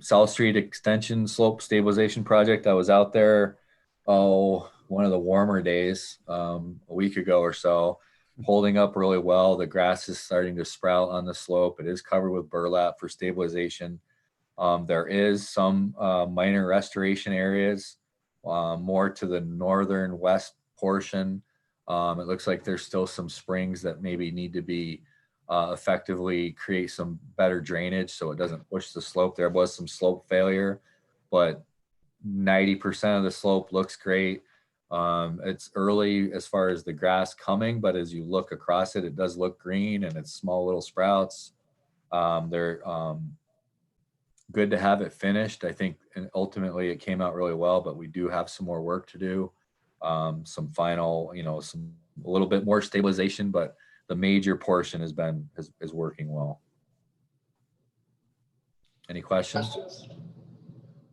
South Street Extension Slope Stabilization Project. I was out there, one of the warmer days, a week ago or so, holding up really well. The grass is starting to sprout on the slope. It is covered with burlap for stabilization. There is some minor restoration areas, more to the northern west portion. It looks like there's still some springs that maybe need to be effectively create some better drainage so it doesn't push the slope. There was some slope failure, but 90% of the slope looks great. It's early as far as the grass coming, but as you look across it, it does look green, and it's small little sprouts. They're good to have it finished. I think, and ultimately it came out really well, but we do have some more work to do. Some final, a little bit more stabilization, but the major portion is working well. Any questions?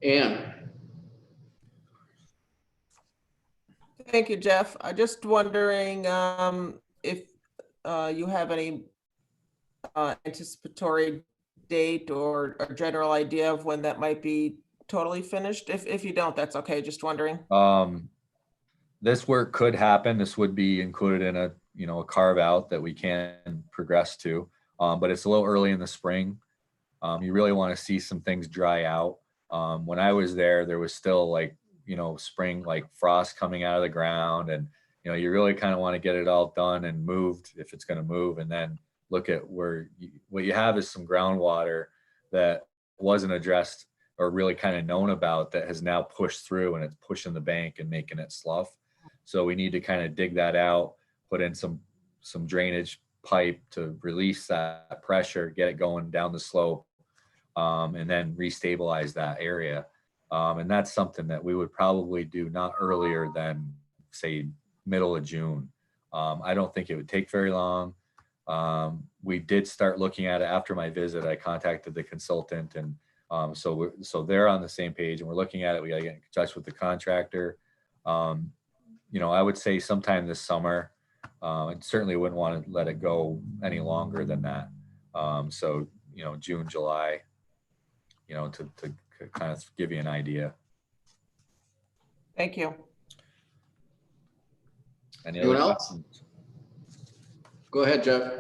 Ann? Thank you, Jeff. I'm just wondering if you have any anticipatory date or a general idea of when that might be totally finished. If you don't, that's okay. Just wondering. This work could happen. This would be included in a carve out that we can progress to, but it's a little early in the spring. You really want to see some things dry out. When I was there was still spring, like frost coming out of the ground, and you really kind of want to get it all done and moved if it's going to move, and then look at what you have is some groundwater that wasn't addressed or really kind of known about that has now pushed through, and it's pushing the bank and making it slough. So we need to kind of dig that out, put in some drainage pipe to release that pressure, get it going down the slope, and then restabilize that area. And that's something that we would probably do not earlier than, say, middle of June. I don't think it would take very long. We did start looking at it after my visit. I contacted the consultant, and so they're on the same page, and we're looking at it. We got to get in touch with the contractor. I would say sometime this summer. I certainly wouldn't want to let it go any longer than that. So June, July, to kind of give you an idea. Thank you. Anyone else? Go ahead, Jeff.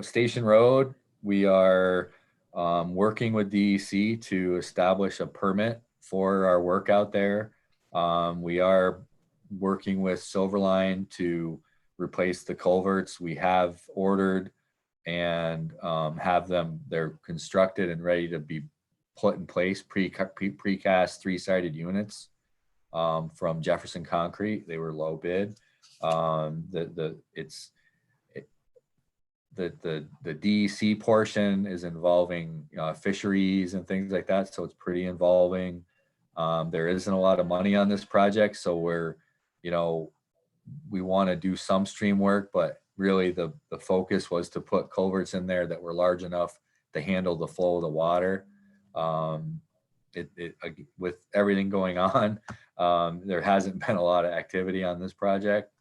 Station Road, we are working with DEC to establish a permit for our work out there. We are working with Silverline to replace the culverts. We have ordered and have them, they're constructed and ready to be put in place, precast 3-sided units from Jefferson Concrete. They were low bid. The DEC portion is involving fisheries and things like that, so it's pretty involving. There isn't a lot of money on this project, so we want to do some stream work, but really the focus was to put culverts in there that were large enough to handle the flow of the water. With everything going on, there hasn't been a lot of activity on this project.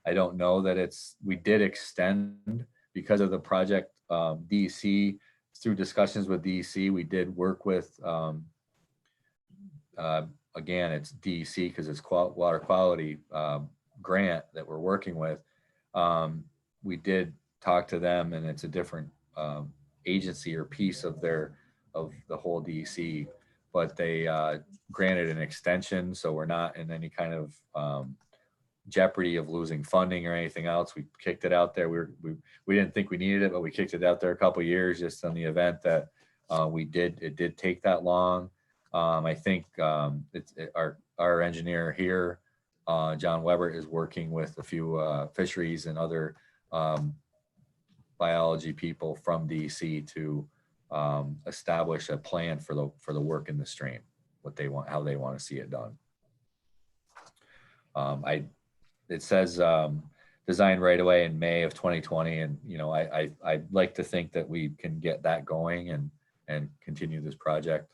I don't know that we did extend because of the project. DEC, through discussions with DEC, we did work with, again, it's DEC because it's water quality grant that we're working with. We did talk to them, and it's a different agency or piece of the whole DEC, but they granted an extension, so we're not in any kind of jeopardy of losing funding or anything else. We kicked it out there. We didn't think we needed it, but we kicked it out there a couple of years just on the event that it did take that long. I think our engineer here, John Weber, is working with a few fisheries and other biology people from DC to establish a plan for the work in the stream, what they want, how they want to see it done. It says designed right away in May of 2020, and I'd like to think that we can get that going and continue this project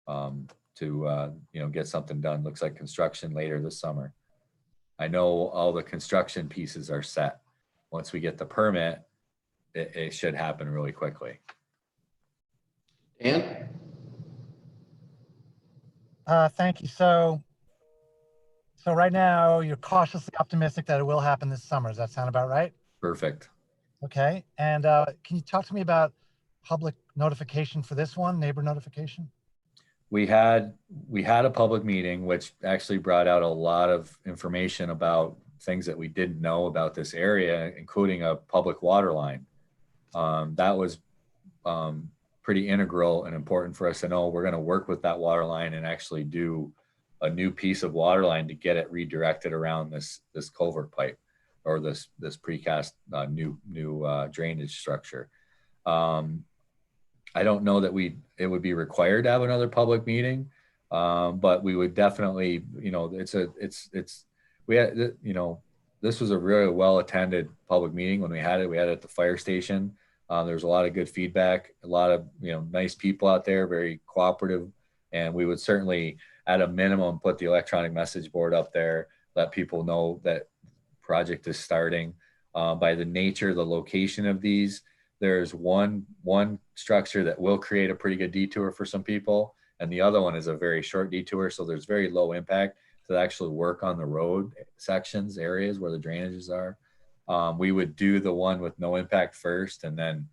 to get something done. Looks like construction later this summer. I know all the construction pieces are set. Once we get the permit, it should happen really quickly. Dan? Thank you. So right now you're cautiously optimistic that it will happen this summer. Does that sound about right? Perfect. Okay. And can you talk to me about public notification for this one, neighbor notification? We had a public meeting, which actually brought out a lot of information about things that we didn't know about this area, including a public water line. That was pretty integral and important for us to know. We're going to work with that water line and actually do a new piece of water line to get it redirected around this culvert pipe, or this precast new drainage structure. I don't know that it would be required to have another public meeting, but we would definitely, this was a really well attended public meeting when we had it. We had it at the fire station. There was a lot of good feedback, a lot of nice people out there, very cooperative, and we would certainly, at a minimum, put the electronic message board up there, let people know that project is starting. By the nature, the location of these, there's one structure that will create a pretty good detour for some people, and the other one is a very short detour, so there's very low impact to actually work on the road sections, areas where the drainages are. We would do the one with no impact first, and then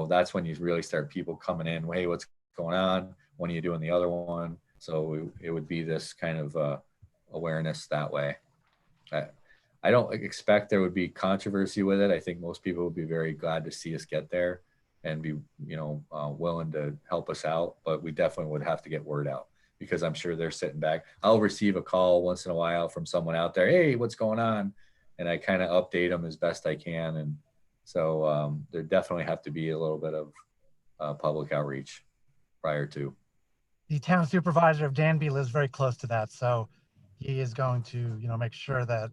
that's when you really start people coming in, hey, what's going on, when are you doing the other one? So it would be this kind of awareness that way. I don't expect there would be controversy with it. I think most people would be very glad to see us get there and be, willing to help us out. But we definitely would have to get word out, because I'm sure they're sitting back. I'll receive a call once in a while from someone out there. Hey, what's going on? And I kind of update them as best I can. And so there definitely have to be a little bit of public outreach prior to. The town supervisor of Danby lives very close to that, so he is going to, make sure that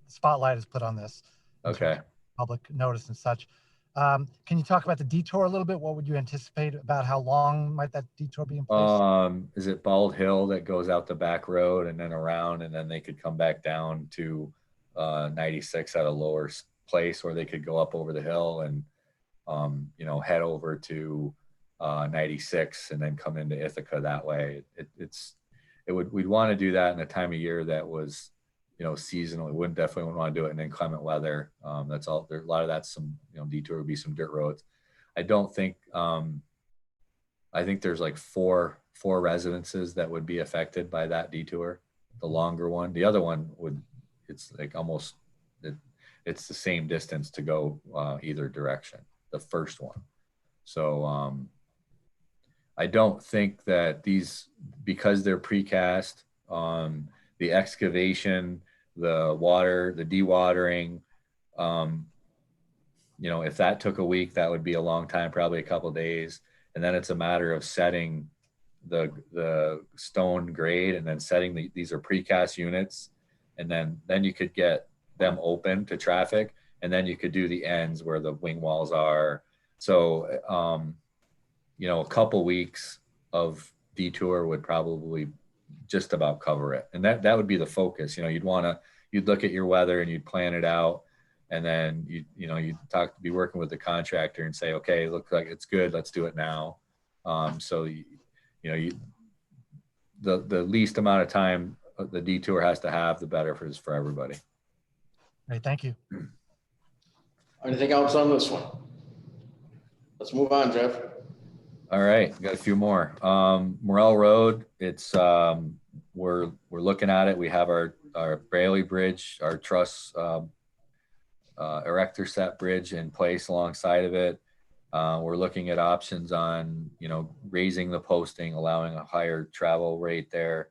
spotlight is put on this. Okay. Public notice and such. Can you talk about the detour a little bit? What would you anticipate about how long might that detour be in place? Is it Bald Hill that goes out the back road and then around, and then they could come back down to 96 at a lower place, or they could go up over the hill and head over to 96 and then come into Ithaca that way. We'd want to do that in a time of year that was seasonal. We wouldn't want to do it in inclement weather. That's all there. A lot of that's some detour would be some dirt roads. I don't think I think there's like four residences that would be affected by that detour, the longer one. The other one it's like almost it's the same distance to go either direction, the first one. So I don't think that these, because they're precast, the excavation, the water, the dewatering, if that took a week, that would be a long time, probably a couple of days. And then it's a matter of setting the stone grade, and then setting these are precast units. And then you could get them open to traffic, and then you could do the ends where the wing walls are. So, a couple weeks of detour would probably just about cover it. And that would be the focus. You'd look at your weather and you'd plan it out. And then you'd be working with the contractor and say, okay, looks like it's good, let's do it now. So the least amount of time the detour has to have, the better for everybody. Great, thank you. Anything else on this one? Let's move on, Jeff. All right, got a few more. Morel Road, it's we're looking at it. We have our Brayley Bridge, our truss erector set bridge in place alongside of it. We're looking at options on, raising the posting, allowing a higher travel rate there.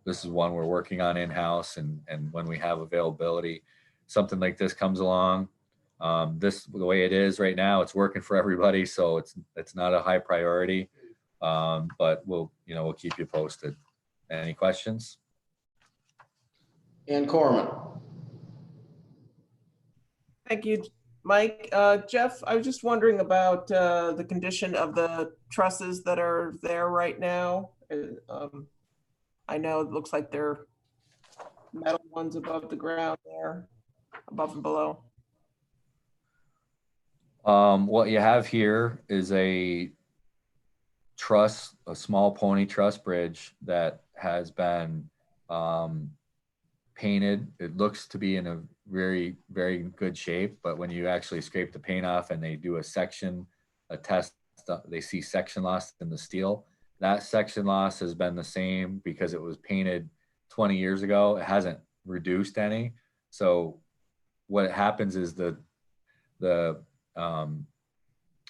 This is one we're working on in-house, and when we have availability, something like this comes along. The way it is right now, it's working for everybody, so it's not a high priority. But we'll keep you posted. Any questions? And Corman. Thank you, Mike. Jeff, I was just wondering about the condition of the trusses that are there right now. I know it looks like they're metal ones above the ground there, above and below. What you have here is a truss, a small pony truss bridge that has been painted. It looks to be in a very, very good shape, but when you actually scrape the paint off and they do a test, they see section loss in the steel. That section loss has been the same because it was painted 20 years ago. It hasn't reduced any. So what happens is the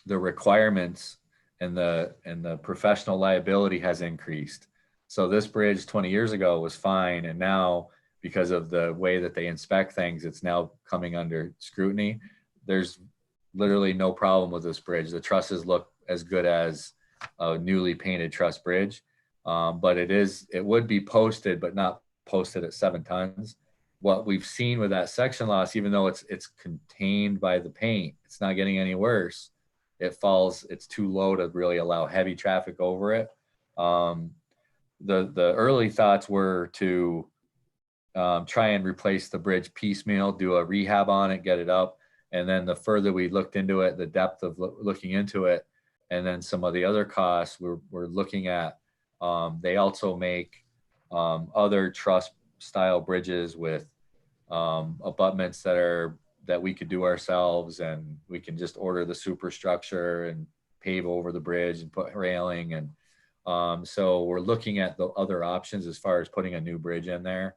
requirements and the professional liability has increased. So this bridge 20 years ago was fine, and now because of the way that they inspect things, it's now coming under scrutiny. There's literally no problem with this bridge. The trusses look as good as a newly painted truss bridge, but it would be posted, but not posted at 7 tons. What we've seen with that section loss, even though it's contained by the paint, it's not getting any worse. It's too low to really allow heavy traffic over it. The early thoughts were to try and replace the bridge piecemeal, do a rehab on it, get it up. And then the further we looked into it, the depth of looking into it, and then some of the other costs we're looking at. They also make other truss style bridges with abutments that we could do ourselves, and we can just order the superstructure and pave over the bridge and put railing. And so we're looking at the other options as far as putting a new bridge in there.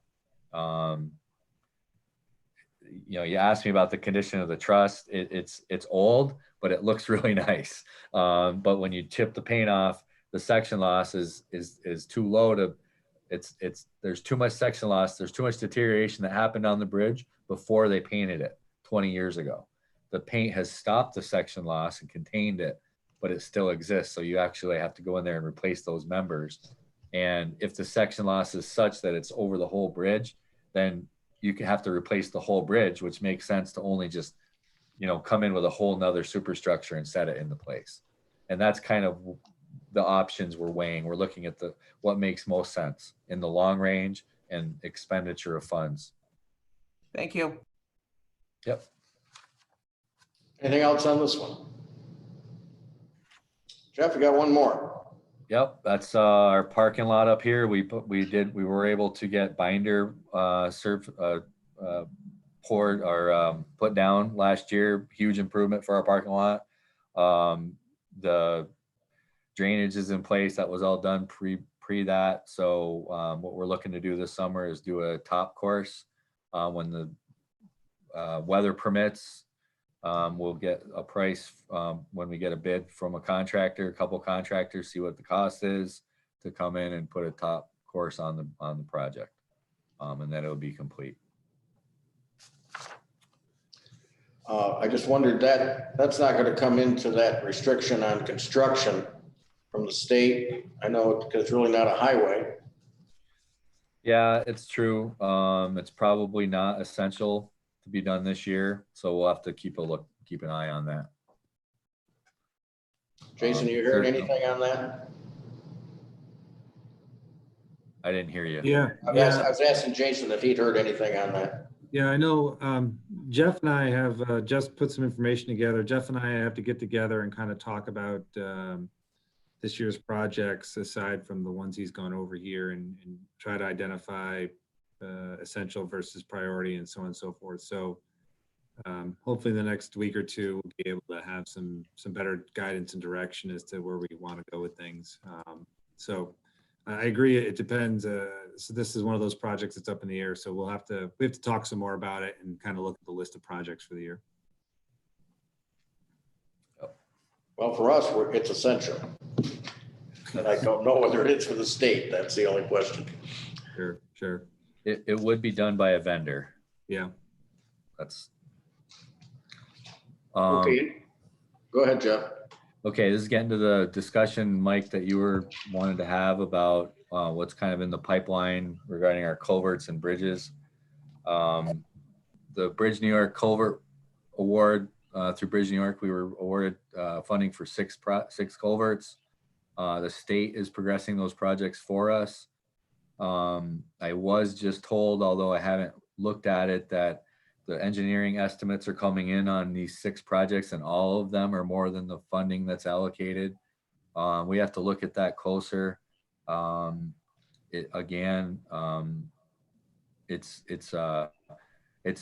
You asked me about the condition of the truss. It's old, but it looks really nice. But when you chip the paint off, the section loss is too low to. There's too much section loss. There's too much deterioration that happened on the bridge before they painted it 20 years ago. The paint has stopped the section loss and contained it, but it still exists. So you actually have to go in there and replace those members. And if the section loss is such that it's over the whole bridge, then you can have to replace the whole bridge, which makes sense to only just, come in with a whole nother superstructure and set it into place. And that's kind of the options we're weighing. We're looking at what makes most sense in the long range and expenditure of funds. Thank you. Yep. Anything else on this one? Jeff, you got one more. Yep, that's our parking lot up here. We were able to get binder poured or put down last year. Huge improvement for our parking lot. The drainage is in place. That was all done pre that. So what we're looking to do this summer is do a top course when the weather permits. We'll get a price when we get a bid from a couple contractors, see what the cost is to come in and put a top course on the project, and then it'll be complete. I just wondered that's not going to come into that restriction on construction from the state. I know because it's really not a highway. Yeah, it's true. It's probably not essential to be done this year, so we'll have to keep an eye on that. Jason, you heard anything on that? I didn't hear you. Yeah. I was asking Jason if he'd heard anything on that. Yeah, I know. Jeff and I have just put some information together. Jeff and I have to get together and kind of talk about this year's projects aside from the ones he's gone over here, and try to identify essential versus priority and so on and so forth. So hopefully in the next week or two, we'll be able to have some better guidance and direction as to where we want to go with things. So I agree. It depends. So this is one of those projects that's up in the air. So we have to talk some more about it and kind of look at the list of projects for the year. Yep. Well, for us, it's essential. And I don't know whether it is for the state. That's the only question. Sure, sure. It would be done by a vendor. Yeah. That's. Okay. Go ahead, Jeff. Okay, this is getting to the discussion, Mike, that you were wanted to have about what's kind of in the pipeline regarding our culverts and bridges. The Bridge New York Culvert Award through Bridge New York, we were awarded funding for six culverts. The state is progressing those projects for us. I was just told, although I haven't looked at it, that the engineering estimates are coming in on these 6 projects and all of them are more than the funding that's allocated. We have to look at that closer. It's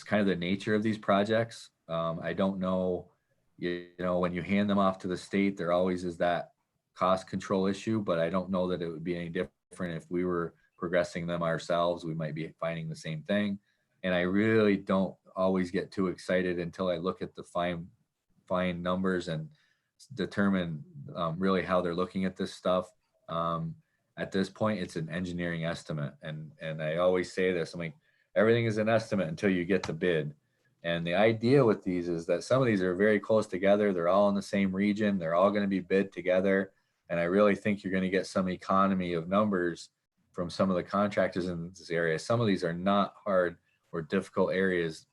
kind of the nature of these projects. I don't know, when you hand them off to the state, there always is that cost control issue, but I don't know that it would be any different if we were progressing them ourselves. We might be finding the same thing. And I really don't always get too excited until I look at the fine numbers and determine really how they're looking at this stuff. At this point, it's an engineering estimate. And I always say this, I mean, everything is an estimate until you get the bid. And the idea with these is that some of these are very close together. They're all in the same region. They're all going to be bid together. And I really think you're going to get some economy of numbers from some of the contractors in this area. Some of these are not hard or difficult areas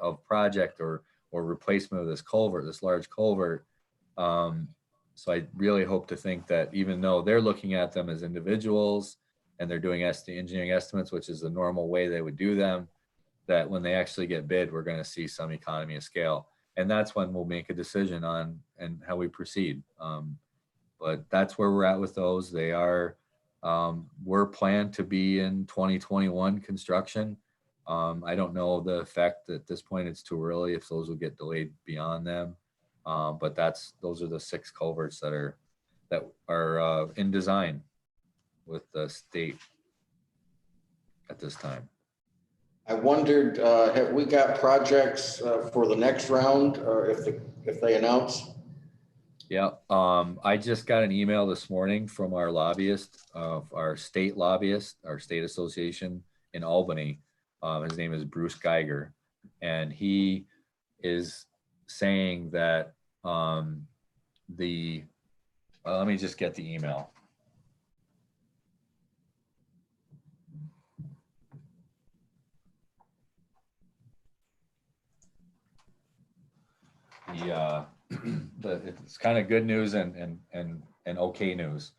of project or replacement of this culvert, this large culvert. So I really hope to think that even though they're looking at them as individuals and they're doing engineering estimates, which is the normal way they would do them, that when they actually get bid, we're going to see some economy of scale. And that's when we'll make a decision on and how we proceed. But that's where we're at with those. They are, we're planned to be in 2021 construction. I don't know the effect at this point. It's too early if those will get delayed beyond them. But those are the 6 culverts that are in design with the state at this time. I wondered, have we got projects for the next round if they announce? Yeah, I just got an email this morning from our lobbyist, our state association in Albany. His name is Bruce Geiger, and he is saying that let me just get the email. It's kind of good news and okay news.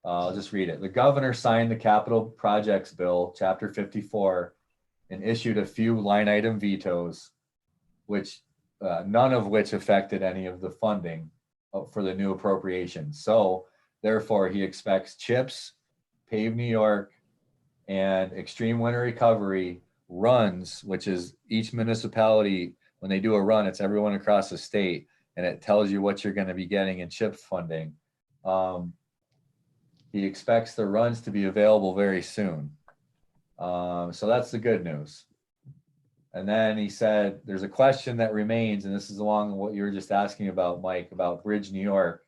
I'll just read it. The governor signed the capital projects bill, chapter 54, and issued a few line item vetoes, which none of which affected any of the funding for the new appropriations. So therefore he expects CHIPS, Pave New York, and Extreme Winter Recovery runs, which is each municipality, when they do a run, it's everyone across the state, and it tells you what you're going to be getting in CHIPS funding. He expects the runs to be available very soon. So that's the good news. And then he said, there's a question that remains, and this is along what you were just asking about, Mike, about Bridge New York,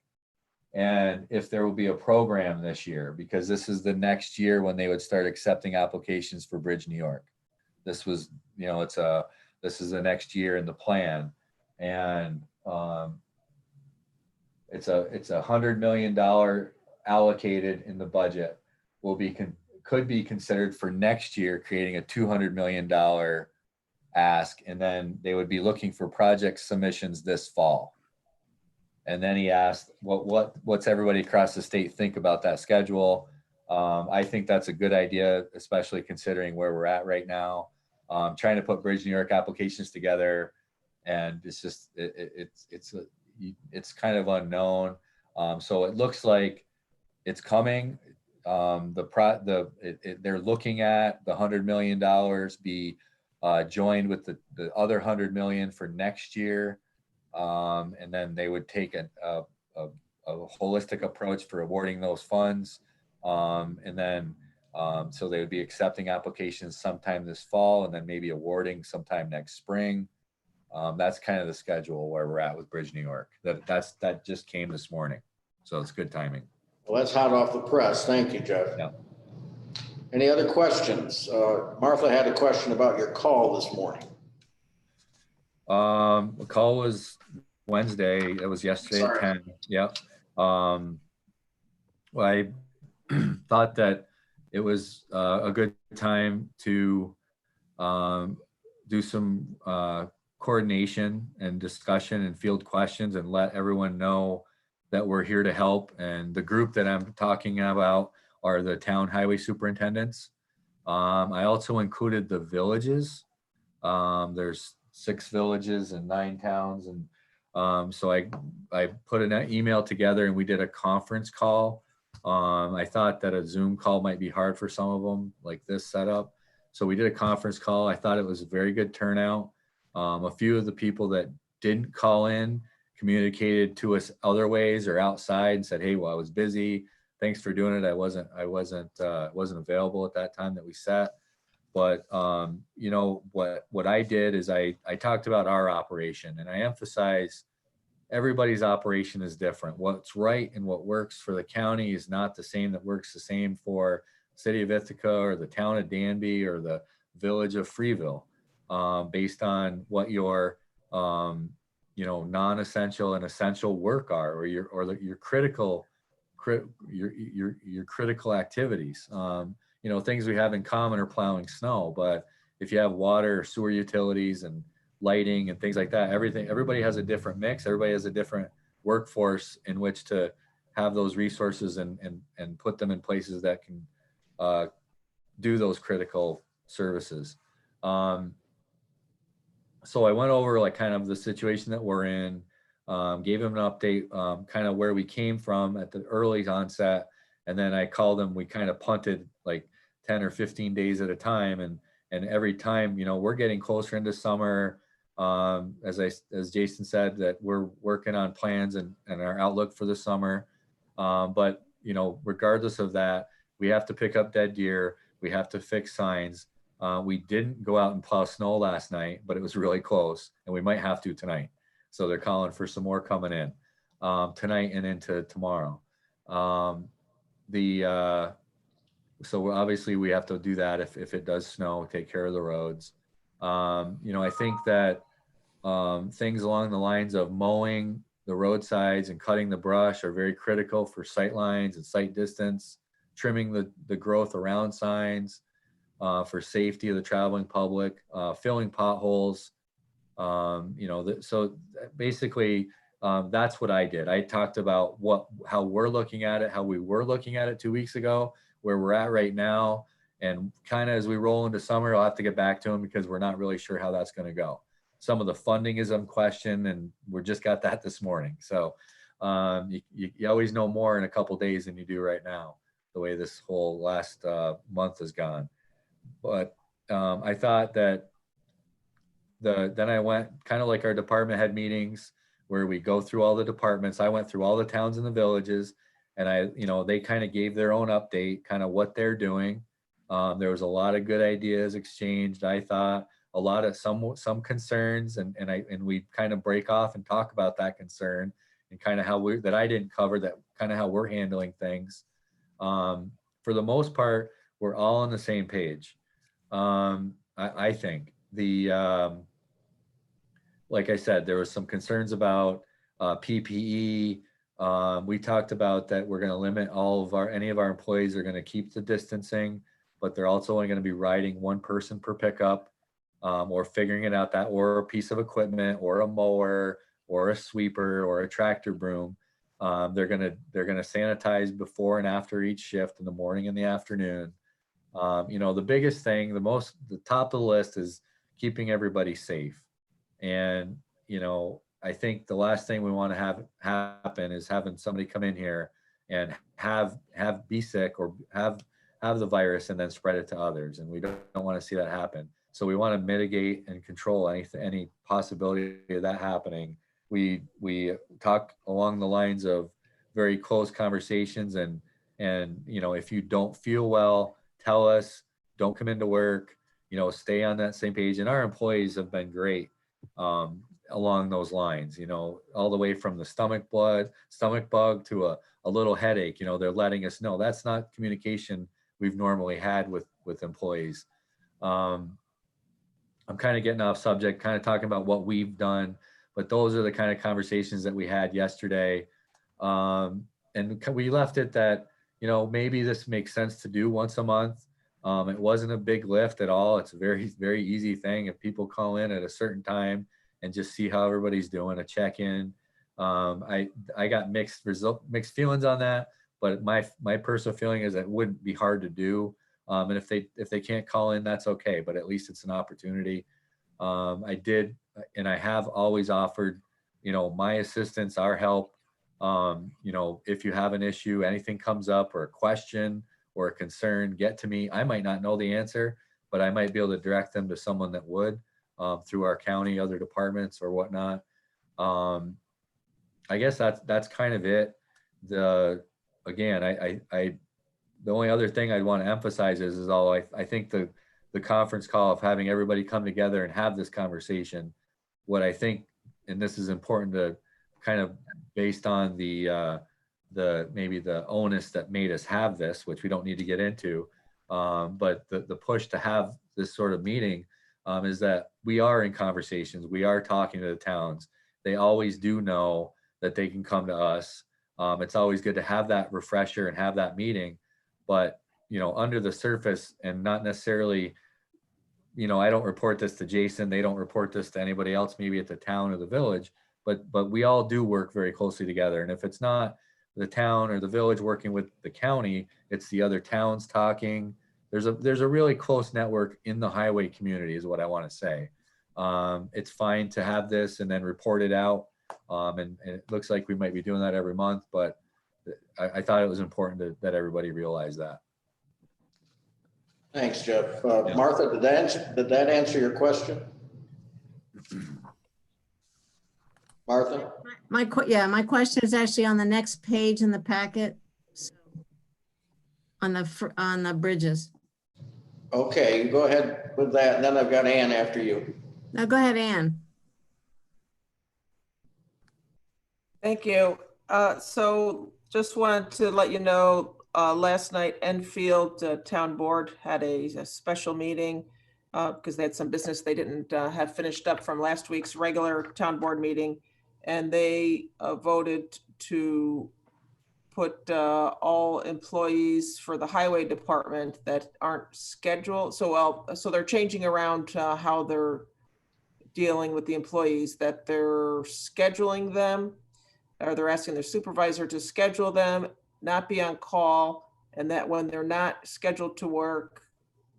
and if there will be a program this year, because this is the next year when they would start accepting applications for Bridge New York. This was, this is the next year in the plan. And it's $100 million allocated in the budget, could be considered for next year, creating a $200 million ask, and then they would be looking for project submissions this fall. And then he asked, what's everybody across the state think about that schedule? I think that's a good idea, especially considering where we're at right now. Trying to put Bridge New York applications together, and it's just it's kind of unknown. So it looks like it's coming. They're looking at the $100 million be joined with the other $100 million for next year, and then they would take a holistic approach for awarding those funds, and then so they would be accepting applications sometime this fall, and then maybe awarding sometime next spring. That's kind of the schedule where we're at with Bridge New York. That just came this morning. So it's good timing. Well, that's hot off the press. Thank you, Jeff. Yeah. Any other questions? Martha had a question about your call this morning. The call was Wednesday. It was yesterday Sorry. at 10. Yep. Well, I thought that it was a good time to do some coordination and discussion and field questions and let everyone know that we're here to help. And the group that I'm talking about are the town highway superintendents. I also included the villages. There's 6 villages and 9 towns. And so I put an email together and we did a conference call. I thought that a Zoom call might be hard for some of them, like this setup. So we did a conference call. I thought it was a very good turnout. A few of the people that didn't call in communicated to us other ways or outside and said, hey, well, I was busy. Thanks for doing it. I wasn't available at that time that we set. But you know, what I did is I talked about our operation, and I emphasized everybody's operation is different. What's right and what works for the county is not the same that works the same for city of Ithaca or the town of Danby or the village of Freeville, based on what your you know, non-essential and essential work are, or your critical activities. You know, things we have in common are plowing snow, but if you have water, sewer utilities, and lighting and things like that, everybody has a different mix. Everybody has a different workforce in which to have those resources and put them in places that can do those critical services. So I went over like kind of the situation that we're in, gave them an update, kind of where we came from at the early onset. And then I called them, we kind of punted like 10 or 15 days at a time. And every time, you know, we're getting closer into summer. As Jason said, that we're working on plans and our outlook for the summer. But, you know, regardless of that, we have to pick up dead deer. We have to fix signs. We didn't go out and plow snow last night, but it was really close, and we might have to tonight. So they're calling for some more coming in tonight and into tomorrow. So obviously we have to do that if it does snow, take care of the roads. You know, I think that things along the lines of mowing the roadsides and cutting the brush are very critical for sight lines and sight distance, trimming the growth around signs for safety of the traveling public, filling potholes. You know, so basically that's what I did. I talked about how we're looking at it, how we were looking at it 2 weeks ago, where we're at right now. And kind of as we roll into summer, I'll have to get back to them because we're not really sure how that's going to go. Some of the funding is in question, and we just got that this morning. So you always know more in a couple of days than you do right now, the way this whole last month has gone. But I thought that then I went kind of like our department head meetings where we go through all the departments. I went through all the towns and the villages, and you know, they kind of gave their own update, kind of what they're doing. There was a lot of good ideas exchanged. I thought a lot of some concerns, and we kind of break off and talk about that concern and kind of how that I didn't cover, that kind of how we're handling things. For the most part, we're all on the same page. I think like I said, there was some concerns about PPE. We talked about that we're going to limit any of our employees are going to keep the distancing, but they're also only going to be riding one person per pickup, or figuring it out, that or a piece of equipment or a mower or a sweeper or a tractor broom. They're going to sanitize before and after each shift in the morning and the afternoon. You know, the biggest thing, the top of the list is keeping everybody safe. And, you know, I think the last thing we want to have happen is having somebody come in here and be sick or have the virus and then spread it to others. And we don't want to see that happen. So we want to mitigate and control any possibility of that happening. We talk along the lines of very close conversations, and you know, if you don't feel well, tell us, don't come into work, you know, stay on that same page. And our employees have been great along those lines, all the way from the stomach bug to a little headache, they're letting us know that's not communication we've normally had with employees. I'm kind of getting off subject, kind of talking about what we've done, but those are the kind of conversations that we had yesterday. And we left it that, maybe this makes sense to do once a month. It wasn't a big lift at all. It's a very, very easy thing. If people call in at a certain time and just see how everybody's doing, a check-in. I got mixed feelings on that, but my personal feeling is it wouldn't be hard to do. And if they can't call in, that's okay, but at least it's an opportunity. I did, and I have always offered, my assistance, our help. If you have an issue, anything comes up or a question or a concern, get to me. I might not know the answer, but I might be able to direct them to someone that would, through our county, other departments or whatnot. I guess that's kind of it. The only other thing I'd want to emphasize is I think the conference call of having everybody come together and have this conversation, what I think, and this is important to kind of based on maybe the onus that made us have this, which we don't need to get into, but the push to have this sort of meeting is that we are in conversations, we are talking to the towns. They always do know that they can come to us. It's always good to have that refresher and have that meeting, but under the surface and not necessarily, I don't report this to Jason, they don't report this to anybody else, maybe at the town or the village, but we all do work very closely together. And if it's not the town or the village working with the county, it's the other towns talking. There's a really close network in the highway community is what I want to say. It's fine to have this and then report it out. And it looks like we might be doing that every month, but I thought it was important that everybody realize that. Thanks, Jeff. Martha, did that answer your question? Martha? My question is actually on the next page in the packet. So, on the bridges. Okay, you go ahead with that, and then I've got Ann after you. Now go ahead, Ann. Thank you. So just wanted to let you know, last night Enfield Town Board had a special meeting because they had some business they didn't have finished up from last week's regular town board meeting. And they voted to put all employees for the highway department that aren't scheduled. So they're changing around how they're dealing with the employees, that they're scheduling them, or they're asking their supervisor to schedule them, not be on call, and that when they're not scheduled to work,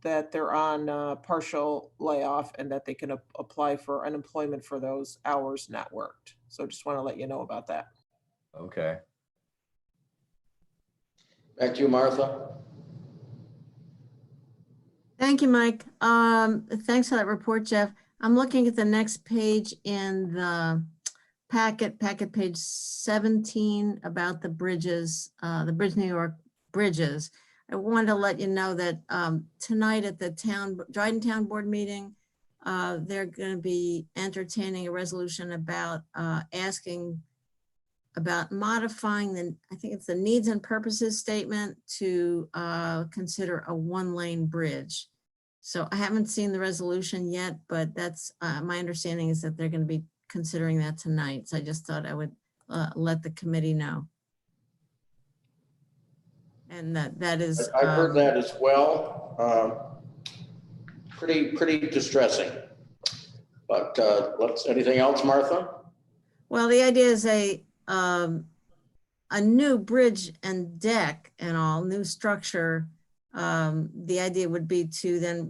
that they're on partial layoff and that they can apply for unemployment for those hours not worked. So just want to let you know about that. Okay. Back to you, Martha. Thank you, Mike. Thanks for that report, Jeff. I'm looking at the next page in the packet page 17 about the bridges, the Bridge New York bridges. I wanted to let you know that tonight at the Dryden Town Board meeting, they're going to be entertaining a resolution about asking about modifying I think it's the needs and purposes statement to consider a one-lane bridge. So I haven't seen the resolution yet, but that's my understanding is that they're going to be considering that tonight. So I just thought I would let the committee know. And that is. I've heard that as well. Pretty distressing. But anything else, Martha? Well, the idea is a new bridge and deck and all new structure. The idea would be to then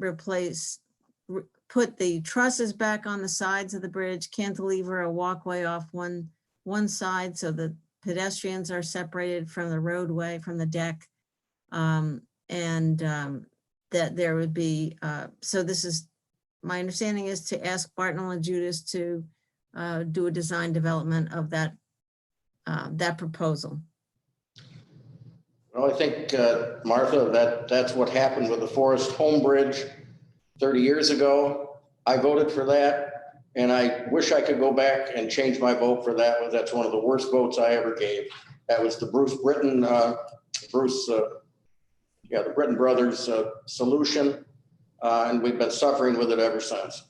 put the trusses back on the sides of the bridge, cantilever a walkway off one side so the pedestrians are separated from the roadway, from the deck. That there would be, so this is, my understanding is to ask Bartnell and Judas to do a design development of that proposal. Well, I think, Martha, that's what happened with the Forest Home Bridge 30 years ago. I voted for that. And I wish I could go back and change my vote for that. That's one of the worst votes I ever gave. That was the Bruce Britton, the Britton Brothers solution. And we've been suffering with it ever since.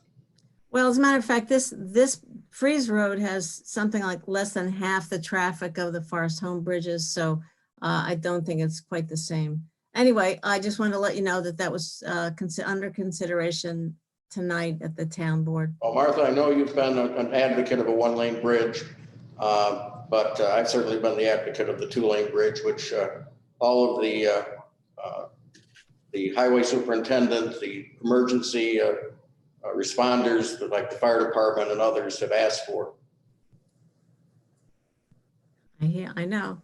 Well, as a matter of fact, this Freeze Road has something like less than half the traffic of the Forest Home bridges. So I don't think it's quite the same. Anyway, I just wanted to let you know that that was under consideration tonight at the town board. Well, Martha, I know you've been an advocate of a one-lane bridge, but I've certainly been the advocate of the two-lane bridge, which all of the highway superintendent, the emergency responders, like the fire department and others, have asked for. I know.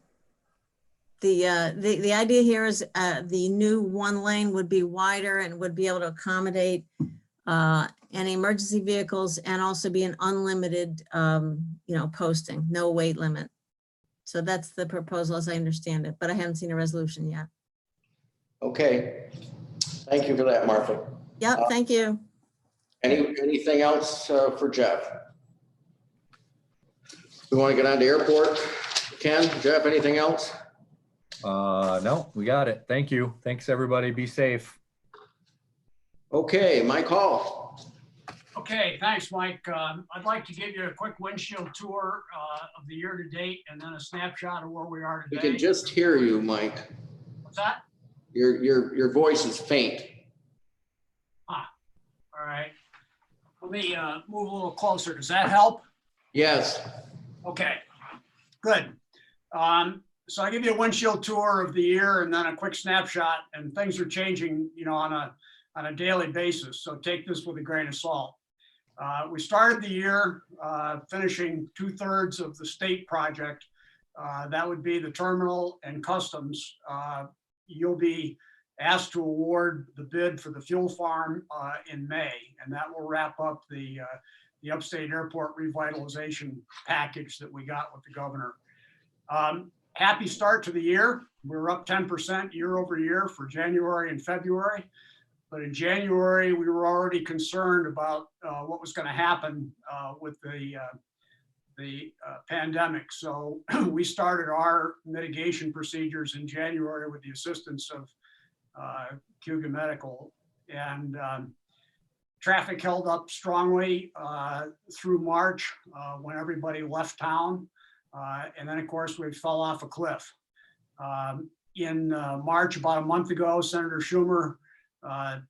The idea here is the new one lane would be wider and would be able to accommodate any emergency vehicles and also be an unlimited, posting, no weight limit. So that's the proposal as I understand it, but I haven't seen a resolution yet. Okay. Thank you for that, Martha. Yep, thank you. Anything else for Jeff? We want to get on to airport. Ken, Jeff, anything else? No, we got it. Thank you. Thanks, everybody. Be safe. Okay, Mike Hall. Okay, thanks, Mike. I'd like to give you a quick windshield tour of the year to date and then a snapshot of where we are We today. can just hear you, Mike. What's that? Your voice is faint. All right. Let me move a little closer. Does that help? Yes. Okay, good. So I give you a windshield tour of the year and then a quick snapshot, and things are changing, on a daily basis. So take this with a grain of salt. We started the year finishing 2/3 of the state project. That would be the terminal and customs. You'll be asked to award the bid for the fuel farm in May, and that will wrap up the upstate airport revitalization package that we got with the governor. Happy start to the year. We're up 10% year over year for January and February. But in January, we were already concerned about what was going to happen with the pandemic. So we started our mitigation procedures in January with the assistance of Cayuga Medical, and traffic held up strongly through March when everybody left town. And then, of course, we fell off a cliff. In March, about a month ago, Senator Schumer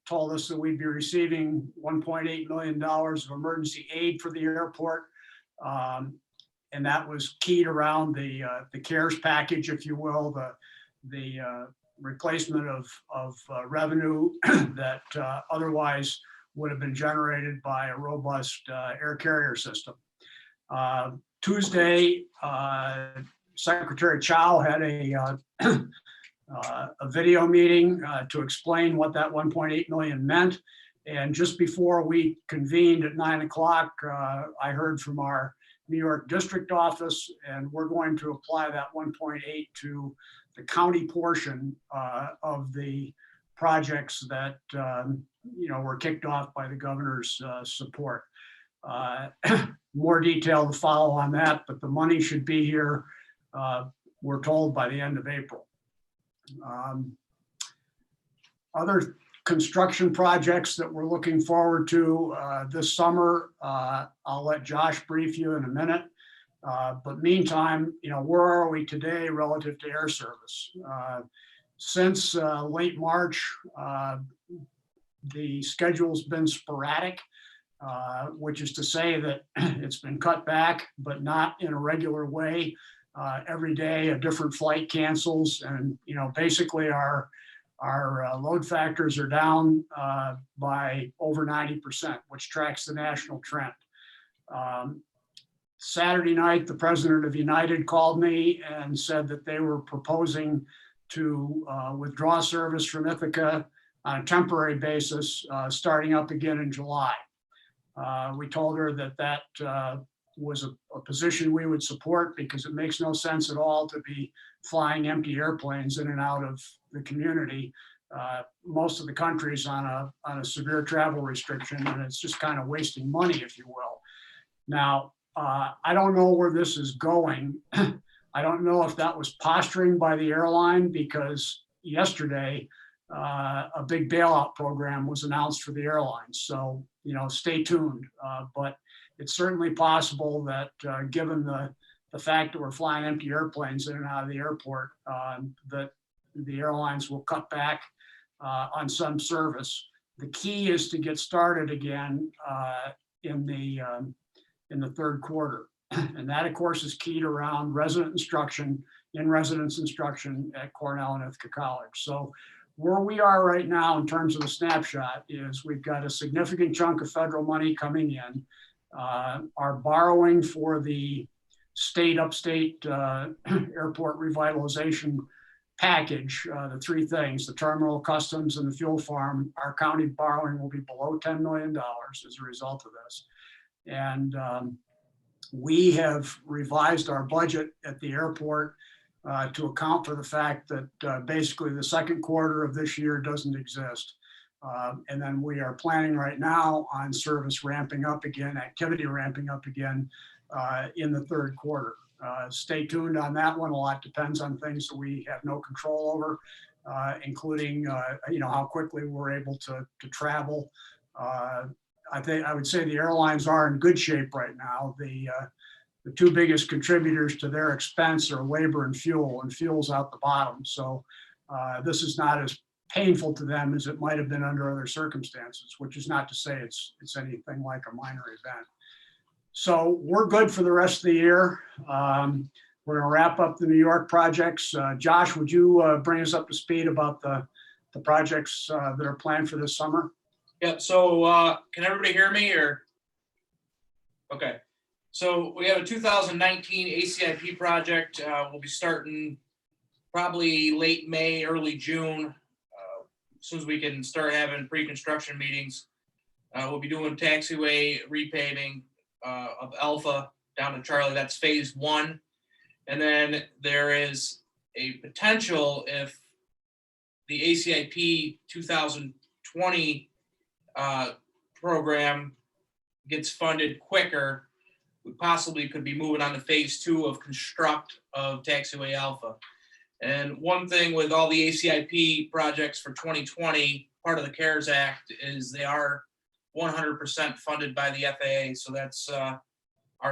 told us that we'd be receiving $1.8 million of emergency aid for the airport. And that was keyed around the CARES package, if you will, the replacement of revenue that otherwise would have been generated by a robust air carrier system. Tuesday, Secretary Chow had a video meeting to explain what that 1.8 million meant. And just before we convened at 9 o'clock, I heard from our New York district office, and we're going to apply that 1.8 to the county portion of the projects that were kicked off by the governor's support. More detail to follow on that, but the money should be here, we're told, by the end of April. Other construction projects that we're looking forward to this summer, I'll let Josh brief you in a minute. But meantime, where are we today relative to air service? Since late March, the schedule's been sporadic, which is to say that it's been cut back, but not in a regular way. Every day a different flight cancels, and basically our load factors are down by over 90%, which tracks the national trend. Saturday night, the president of United called me and said that they were proposing to withdraw service from Ithaca on a temporary basis, starting up again in July. We told her that was a position we would support, because it makes no sense at all to be flying empty airplanes in and out of the community. Most of the country's on a severe travel restriction, and it's just kind of wasting money, if you will. Now, I don't know where this is going. I don't know if that was posturing by the airline, because yesterday a big bailout program was announced for the airlines. So, stay tuned. But it's certainly possible that given the fact that we're flying empty airplanes in and out of the airport, that the airlines will cut back on some service. The key is to get started again in the third quarter. And that, of course, is keyed around resident instruction, in-residence instruction at Cornell and Ithaca College. So where we are right now in terms of the snapshot is we've got a significant chunk of federal money coming in. Our borrowing for the upstate airport revitalization package, the three things, the terminal, customs, and the fuel farm, our county borrowing will be below $10 million as a result of this. And we have revised our budget at the airport to account for the fact that basically the second quarter of this year doesn't exist. And then we are planning right now on service ramping up again, activity ramping up again in the third quarter. Stay tuned on that one. A lot depends on things that we have no control over, including how quickly we're able to travel. I would say the airlines are in good shape right now. The two biggest contributors to their expense are labor and fuel's out the bottom. So this is not as painful to them as it might have been under other circumstances, which is not to say it's anything like a minor event. So we're good for the rest of the year. We're going to wrap up the New York projects. Josh, would you bring us up to speed about the projects that are planned for this summer? Yep. So can everybody hear me or? Okay. So we have a 2019 ACIP project. We'll be starting probably late May, early June. As soon as we can start having pre-construction meetings. We'll be doing taxiway repaving of Alpha down to Charlie. That's phase 1. And then there is a potential, if the ACIP 2020 program gets funded quicker, we possibly could be moving on to phase 2 of construct of taxiway Alpha. And one thing with all the ACIP projects for 2020, part of the CARES Act, is they are 100% funded by the FAA. So that's our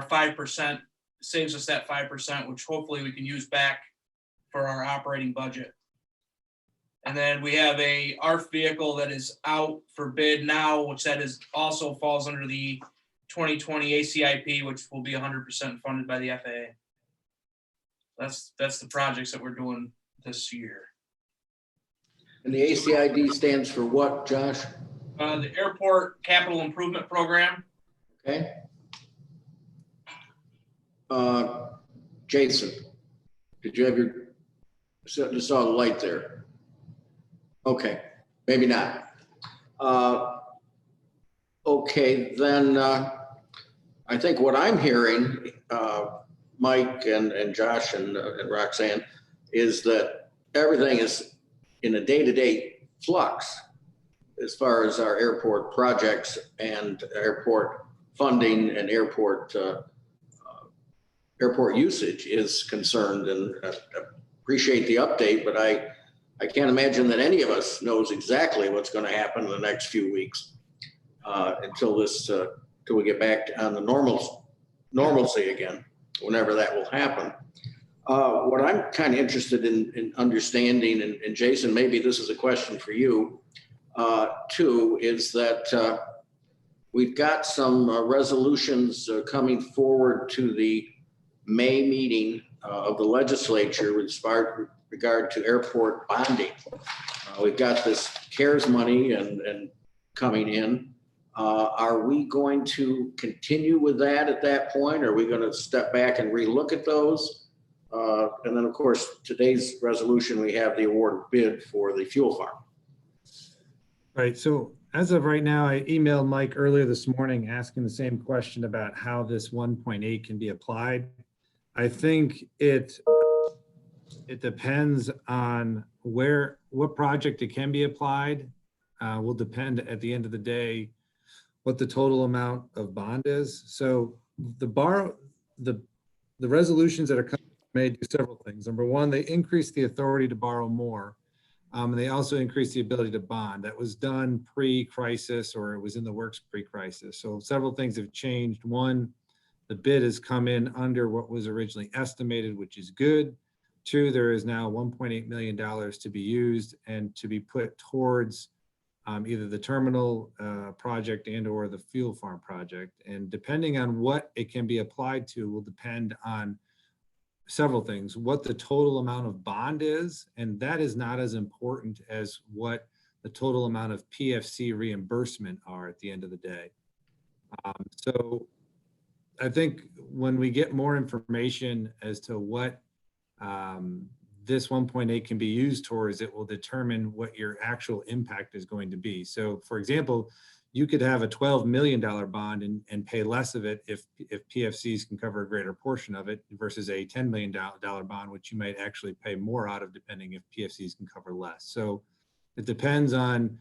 5%, saves us that 5%, which hopefully we can use back for our operating budget. And then we have a ARF vehicle that is out for bid now, which that is also falls under the 2020 ACIP, which will be 100% funded by the FAA. That's the projects that we're doing this year. And the ACID stands for what, Josh? The Airport Capital Improvement Program. Okay. Jason, did you have your, just saw the light there. Okay, maybe not. Okay, then I think what I'm hearing, Mike and Josh and Roxanne, is that everything is in a day-to-day flux as far as our airport projects and airport funding and airport usage is concerned. And appreciate the update, but I can't imagine that any of us knows exactly what's going to happen in the next few weeks until we get back on the normalcy again, whenever that will happen. What I'm kind of interested in understanding, and Jason, maybe this is a question for you too, is that we've got some resolutions coming forward to the May meeting of the legislature with regard to airport bonding. We've got this CARES money and coming in. Are we going to continue with that at that point? Are we going to step back and relook at those? And then, of course, today's resolution, we have the award bid for the fuel farm. Right. So as of right now, I emailed Mike earlier this morning asking the same question about how this 1.8 can be applied. I think it depends on what project it can be applied. Will depend at the end of the day what the total amount of bond is. So the resolutions that are made do several things. Number one, they increase the authority to borrow more. And they also increase the ability to bond. That was done pre-crisis, or it was in the works pre-crisis. So several things have changed. One, the bid has come in under what was originally estimated, which is good. Two, there is now $1.8 million to be used and to be put towards either the terminal project and or the fuel farm project. And depending on what it can be applied to will depend on several things, what the total amount of bond is, and that is not as important as what the total amount of PFC reimbursement are at the end of the day. So I think when we get more information as to what this 1.8 can be used towards, it will determine what your actual impact is going to be. So for example, you could have a $12 million bond and pay less of it if PFCs can cover a greater portion of it versus a $10 million bond, which you might actually pay more out of depending if PFCs can cover less. So it depends on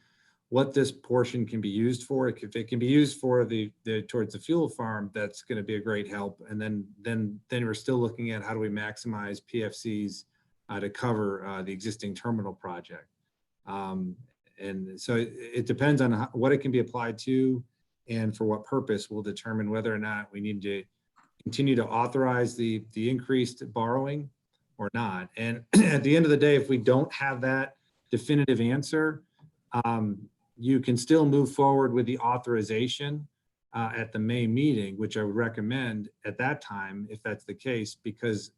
what this portion can be used for. If it can be used for towards the fuel farm, that's going to be a great help. And then we're still looking at how do we maximize PFCs to cover the existing terminal project. And so it depends on what it can be applied to and for what purpose will determine whether or not we need to continue to authorize the increased borrowing or not. And at the end of the day, if we don't have that definitive answer, you can still move forward with the authorization at the May meeting, which I would recommend at that time, if that's the case, because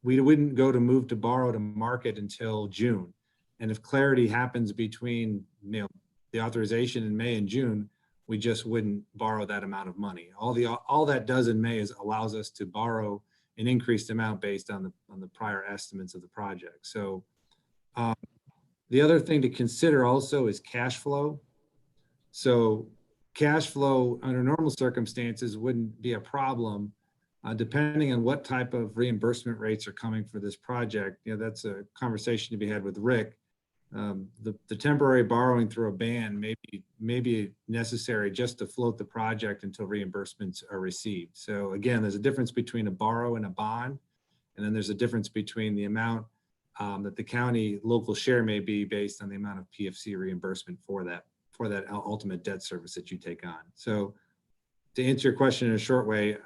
we wouldn't go to move to borrow to market until June. And if clarity happens between the authorization in May and June, we just wouldn't borrow that amount of money. All that does in May is allows us to borrow an increased amount based on the prior estimates of the project. So the other thing to consider also is cash flow. So cash flow under normal circumstances wouldn't be a problem. Depending on what type of reimbursement rates are coming for this project, that's a conversation to be had with Rick. The temporary borrowing through a ban may be necessary just to float the project until reimbursements are received. So again, there's a difference between a borrow and a bond, and then there's a difference between the amount that the county local share may be based on the amount of PFC reimbursement for that ultimate debt service that you take on. So to answer your question in a short way,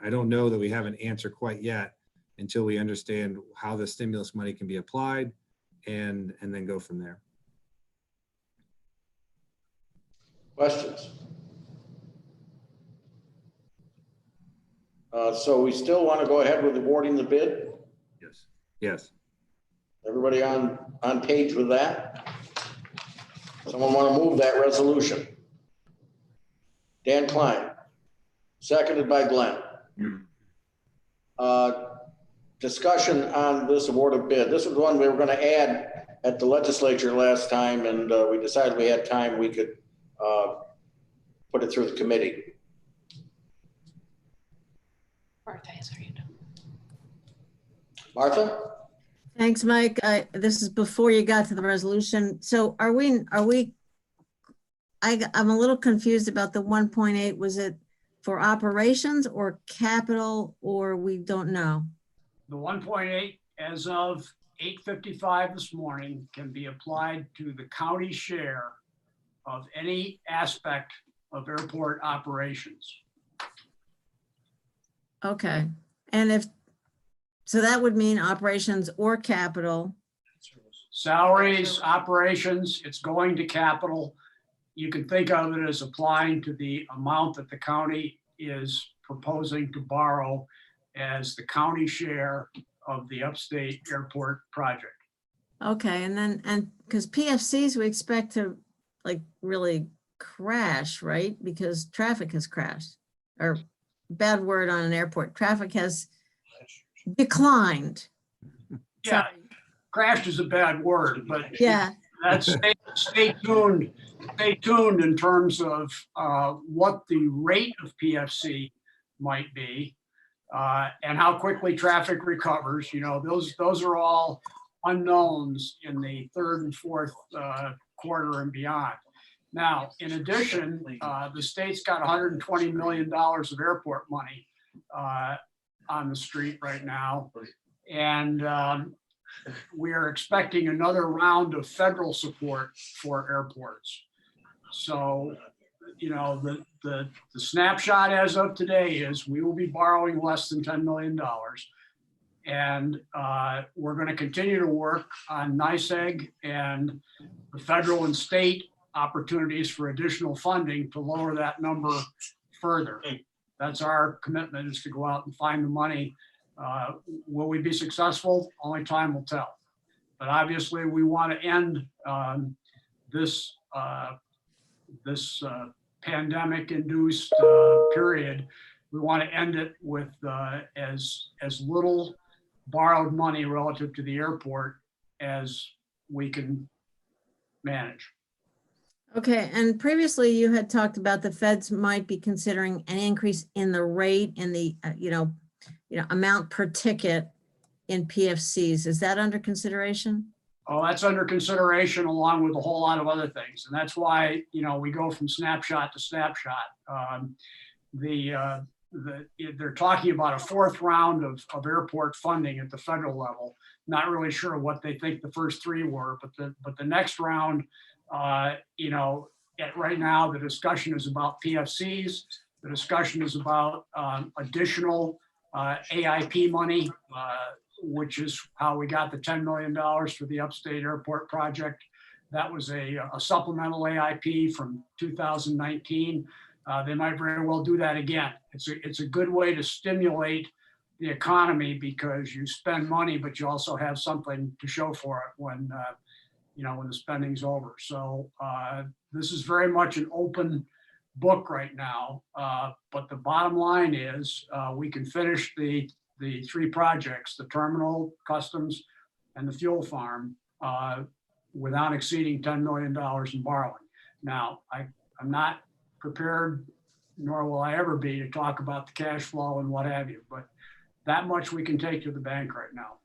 I don't know that we have an answer quite yet until we understand how the stimulus money can be applied and then go from there. Questions? So we still want to go ahead with awarding the bid? Yes. Yes. Everybody on page with that? Someone want to move that resolution? Dan Klein, seconded by Glenn. Discussion on this award of bid. This was one we were going to add at the legislature last time, and we decided we had time, we could put it through the committee. Martha has her hand up. Martha? Thanks, Mike. This is before you got to the resolution. So I'm a little confused about the 1.8. Was it for operations or capital, or we don't know? The 1.8 as of 8:55 this morning can be applied to the county share of any aspect of airport operations. Okay. And so that would mean operations or capital. Salaries, operations, it's going to capital. You can think of it as applying to the amount that the county is proposing to borrow as the county share of the upstate airport project. Okay. And because PFCs we expect to really crash, right? Because traffic has crashed, or bad word on an airport. Traffic has declined. Yeah, crashed is a bad word, but yeah, that's stay tuned. Stay tuned in terms of what the rate of PFC might be and how quickly traffic recovers. Those are all unknowns in the third and fourth quarter and beyond. Now, in addition, the state's got $120 million of airport money on the street right now. And we are expecting another round of federal support for airports. So, you know, the snapshot as of today is we will be borrowing less than $10 million. And we're going to continue to work on NYSEG and the federal and state opportunities for additional funding to lower that number further. That's our commitment, is to go out and find the money. Will we be successful? Only time will tell. But obviously, we want to end this pandemic-induced period. We want to end it with as little borrowed money relative to the airport as we can manage. Okay, and previously you had talked about the feds might be considering an increase in the rate in the, amount per ticket in PFCs. Is that under consideration? Oh, that's under consideration along with a whole lot of other things. And that's why, we go from snapshot to snapshot. They're talking about a fourth round of airport funding at the federal level. Not really sure what they think the first three were, but the next round, right now, the discussion is about PFCs. The discussion is about additional AIP money, which is how we got the $10 million for the upstate airport project. That was a supplemental AIP from 2019. They might very well do that again. It's a good way to stimulate the economy because you spend money, but you also have something to show for it when the spending's over. So this is very much an open book right now. But the bottom line is we can finish the three projects, the terminal, customs, and the fuel farm without exceeding $10 million in borrowing. Now, I'm not prepared, nor will I ever be, to talk about the cash flow and what have you, but that much we can take to the bank right now.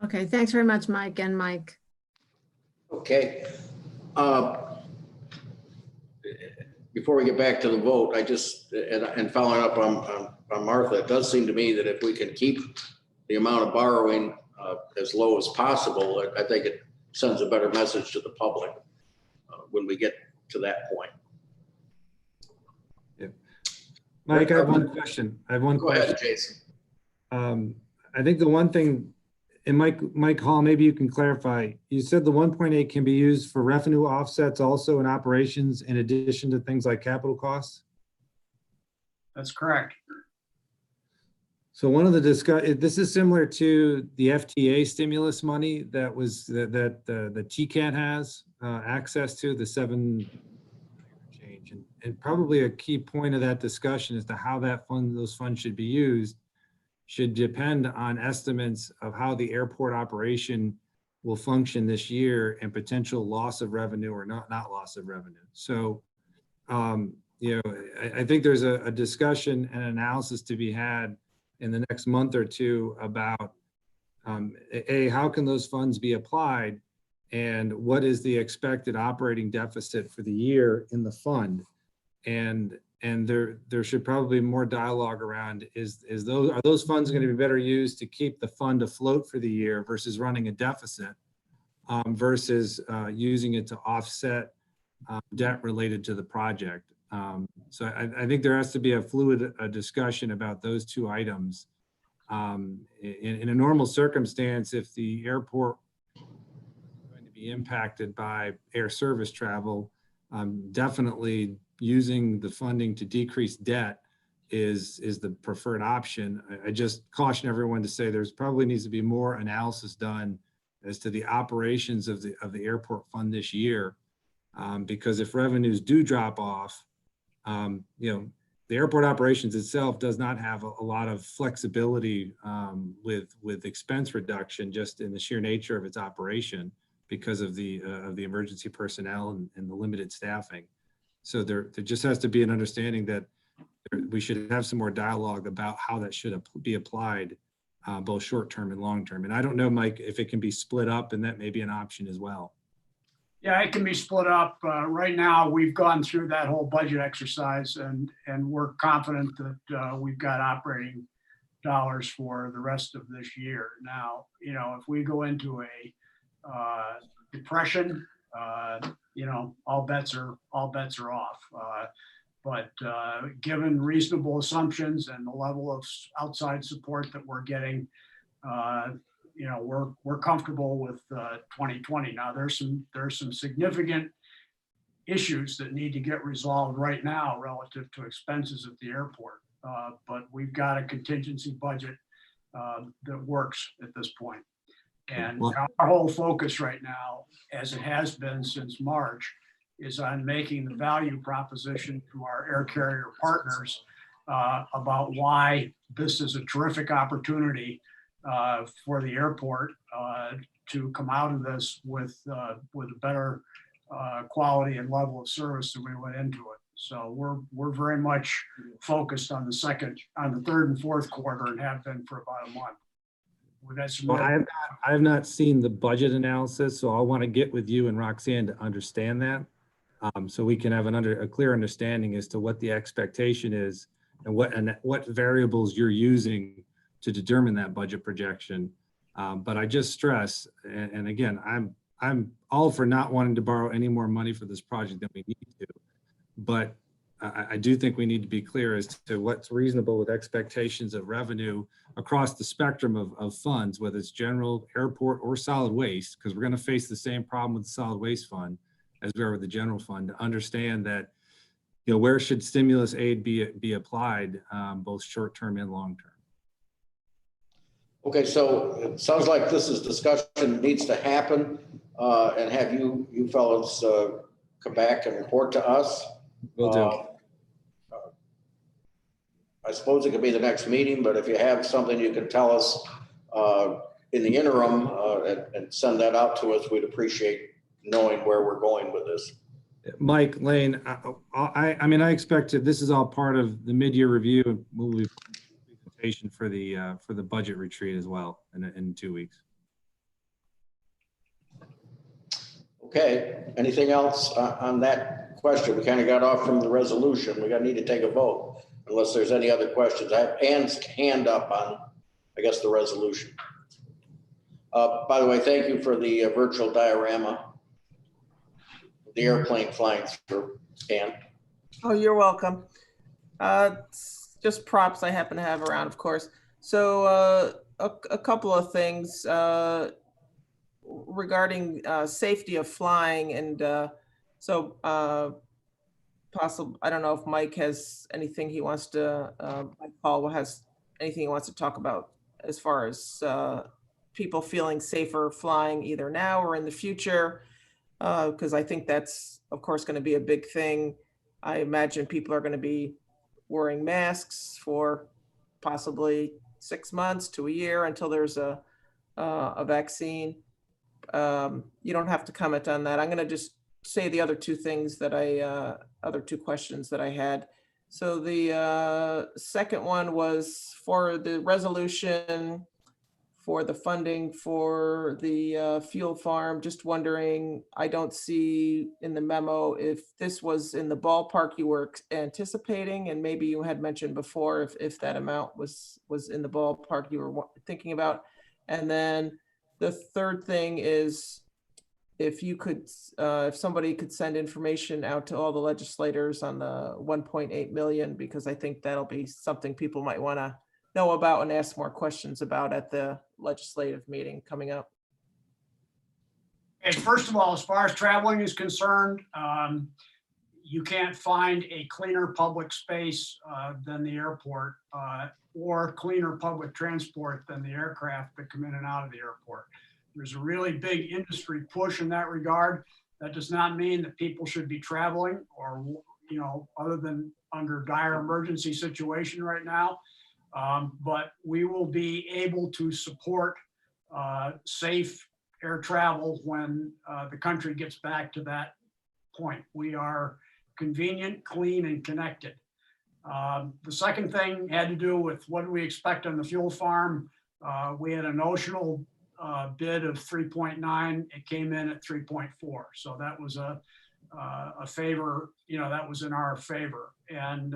Okay, thanks very much, Mike and Mike. Okay. Before we get back to the vote, and following up on Martha, it does seem to me that if we can keep the amount of borrowing as low as possible, I think it sends a better message to the public when we get to that point. Mike, I have one question. Go ahead, Jason. I think the one thing, and Mike Hall, maybe you can clarify, you said the 1.8 can be used for revenue offsets also in operations in addition to things like capital costs? That's correct. So one of the this is similar to the FTA stimulus money that the TCAT has access to, the 7 change. And probably a key point of that discussion as to how those funds should be used should depend on estimates of how the airport operation will function this year and potential loss of revenue or not loss of revenue. So, I think there's a discussion and analysis to be had in the next month or two about how can those funds be applied and what is the expected operating deficit for the year in the fund. And there should probably be more dialogue around are those funds going to be better used to keep the fund afloat for the year versus running a deficit versus using it to offset debt related to the project. So I think there has to be a fluid discussion about those two items. In a normal circumstance, if the airport is going to be impacted by air service travel, definitely using the funding to decrease debt is the preferred option. I just caution everyone to say there's probably needs to be more analysis done as to the operations of the airport fund this year, because if revenues do drop off, the airport operations itself does not have a lot of flexibility with expense reduction just in the sheer nature of its operation because of the emergency personnel and the limited staffing. So there just has to be an understanding that we should have some more dialogue about how that should be applied, both short term and long term. And I don't know, Mike, if it can be split up, and that may be an option as well. Yeah, it can be split up. Right now, we've gone through that whole budget exercise and we're confident that we've got operating dollars for the rest of this year. Now, you know, if we go into a depression, you know, all bets are off. But given reasonable assumptions and the level of outside support that we're getting, you know, we're comfortable with 2020. Now, there's some significant issues that need to get resolved right now relative to expenses at the airport. But we've got a contingency budget that works at this point. And our whole focus right now, as it has been since March, is on making the value proposition to our air carrier partners about why this is a terrific opportunity for the airport to come out of this with a better quality and level of service than we went into it. So we're very much focused on the third and fourth quarter and have been for about a month. Well, I have not seen the budget analysis, so I want to get with you and Roxanne to understand that. So we can have a clear understanding as to what the expectation is and what variables you're using to determine that budget projection. But I just stress, and again, I'm all for not wanting to borrow any more money for this project than we need to. But I do think we need to be clear as to what's reasonable with expectations of revenue across the spectrum of funds, whether it's general, airport, or solid waste, because we're going to face the same problem with the solid waste fund as we are with the general fund, to understand that, you know, where should stimulus aid be applied, both short-term and long-term. Okay, so it sounds like this is discussion that needs to happen, and have you fellows come back and report to us. Will do. I suppose it could be the next meeting, but if you have something you can tell us in the interim and send that out to us, we'd appreciate knowing where we're going with this. Mike, Lane, I mean, I expected this is all part of the mid-year review and we'll be presentation for the budget retreat as well in 2 weeks. Okay. Anything else on that question? We kind of got off from the resolution. We need to take a vote unless there's any other questions. I have Ann's hand up on, I guess, the resolution. By the way, thank you for the virtual diorama. The airplane flying through, Ann. Oh, you're welcome. It's just props I happen to have around, of course. So a couple of things regarding safety of flying, and possible. I don't know if Mike has anything he wants to. Mike Paul has anything he wants to talk about as far as people feeling safer flying either now or in the future. Because I think that's, of course, going to be a big thing. I imagine people are going to be wearing masks for possibly 6 months to a year until there's a vaccine. You don't have to comment on that. I'm going to just say the other two things that other two questions that I had. So the second one was for the resolution for the funding for the fuel farm. Just wondering, I don't see in the memo if this was in the ballpark you were anticipating, and maybe you had mentioned before if that amount was in the ballpark you were thinking about. And then the third thing is if you could, if somebody could send information out to all the legislators on the 1.8 million, because I think that'll be something people might want to know about and ask more questions about at the legislative meeting coming up. And first of all, as far as traveling is concerned, you can't find a cleaner public space than the airport or cleaner public transport than the aircraft that come in and out of the airport. There's a really big industry push in that regard. That does not mean that people should be traveling or, you know, other than under dire emergency situation right now. But we will be able to support safe air travel when the country gets back to that point. We are convenient, clean, and connected. The second thing had to do with what do we expect on the fuel farm. We had a notional bid of 3.9. It came in at 3.4. So that was a favor, that was in our favor. And,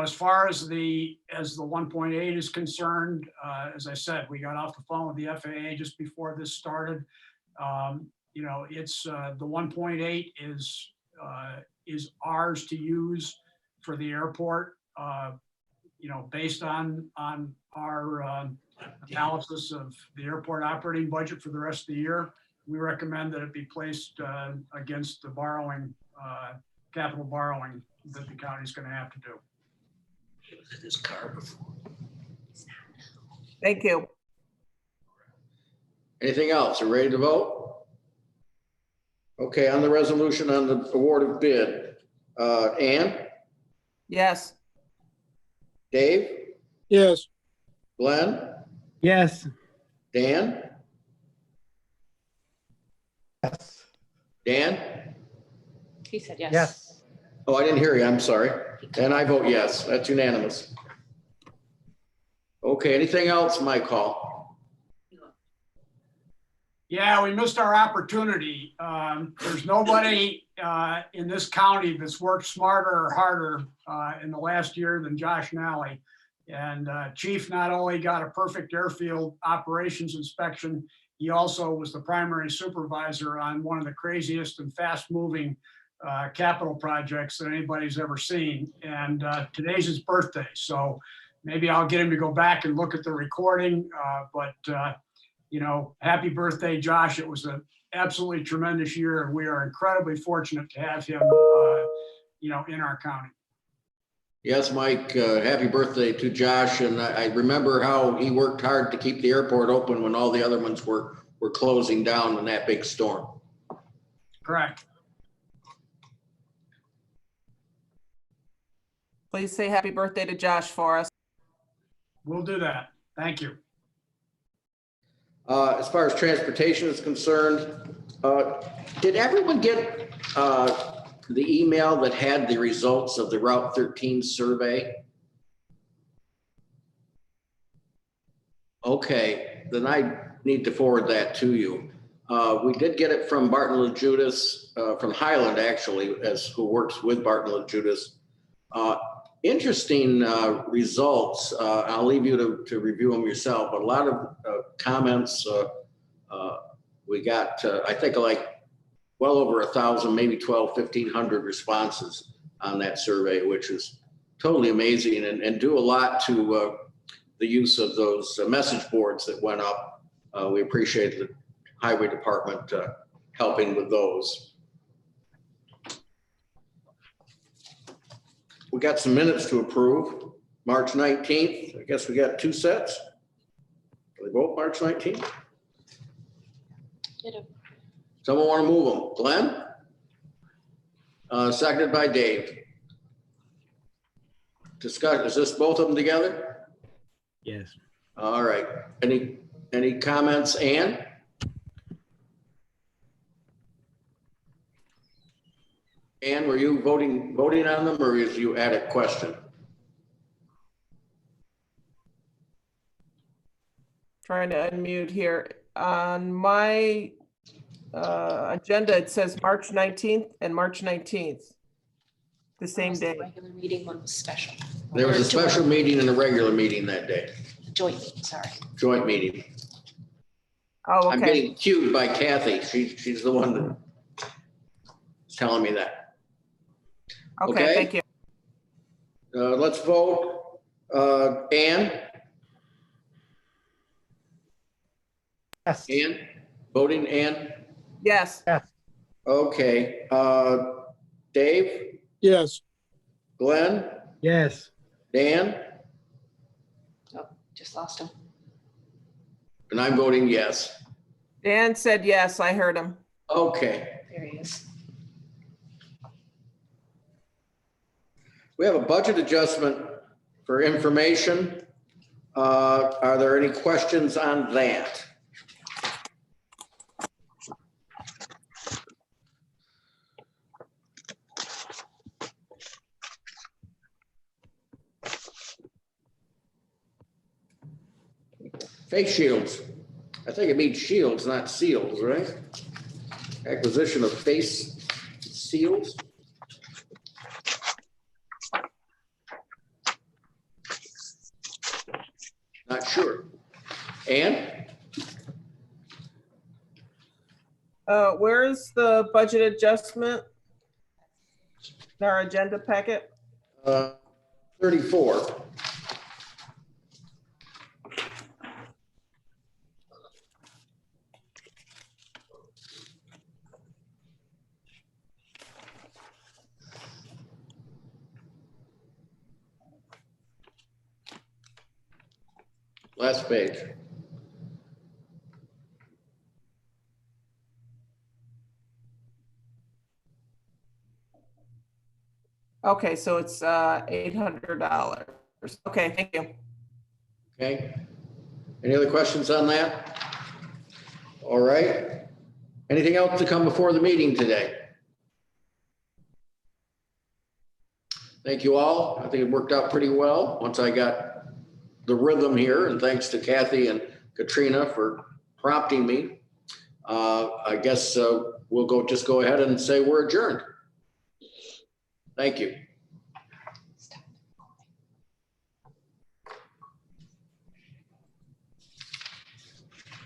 as far as the 1.8 is concerned, as I said, we got off the phone with the FAA just before this started. It's the 1.8 is ours to use for the airport. Based on our analysis of the airport operating budget for the rest of the year, we recommend that it be placed against the borrowing, capital borrowing that the county's going to have to do. Thank you. Anything else? Are we ready to vote? Okay, on the resolution on the award of bid, Ann, Yes. Dave, Yes. Glenn, Yes. Dan, Yes. Dan? He said yes. Yes. Oh, I didn't hear you. I'm sorry. And I vote yes. That's unanimous. Okay, anything else, Mike Hall? Yeah, we missed our opportunity. There's nobody in this county that's worked smarter or harder in the last year than Josh Nally. And Chief not only got a perfect airfield operations inspection, he also was the primary supervisor on one of the craziest and fast-moving capital projects that anybody's ever seen. And today's his birthday, so maybe I'll get him to go back and look at the recording. Happy birthday, Josh. It was an absolutely tremendous year, and we are incredibly fortunate to have him, in our county. Yes, Mike, happy birthday to Josh. And I remember how he worked hard to keep the airport open when all the other ones were closing down in that big storm. Correct. Please say happy birthday to Josh for us. We'll do that. Thank you. As far as transportation is concerned, did everyone get the email that had the results of the Route 13 survey? Okay, then I need to forward that to you. We did get it from Barton LaJudas, from Highland actually, who works with Barton LaJudas. Interesting results. I'll leave you to review them yourself, but a lot of comments. We got, I think, like well over 1,000, maybe 1,500 responses on that survey, which is totally amazing, and due a lot to the use of those message boards that went up. We appreciate the Highway Department helping with those. We got some minutes to approve. March 19th, I guess we got two sets. Are they both March 19th? Someone want to move them? Glenn? Seconded by Dave. Discuss, is this both of them together? Yes. All right. Any comments, Ann? Ann, were you voting on them, or is you add a question? Trying to unmute here. On my agenda, it says March 19th and March 19th, the same day. The regular meeting one was special. There was a special meeting and a regular meeting that day. Joint meeting, sorry. Joint meeting. Oh, I'm okay. getting cued by Kathy. She's the one that's telling me that. Okay, thank you. Let's vote. Ann? Yes. Ann? Voting Ann? Yes. Okay. Dave? Yes. Glenn? Yes. Dan? Oh, just lost him. And I'm voting yes. Dan said yes, I heard him. Okay. There he is. We have a budget adjustment for information. Are there any questions on that? Face shields. I think it means shields, not seals, right? Acquisition of face seals. Not sure. And Where is the budget adjustment? In our agenda packet? 34. Last page. Okay, so it's $800. Okay, thank you. Okay. Any other questions on that? All right. Anything else to come before the meeting today? Thank you all. I think it worked out pretty well once I got the rhythm here, and thanks to Kathy and Katrina for prompting me. I guess we'll just go ahead and say we're adjourned. Thank you.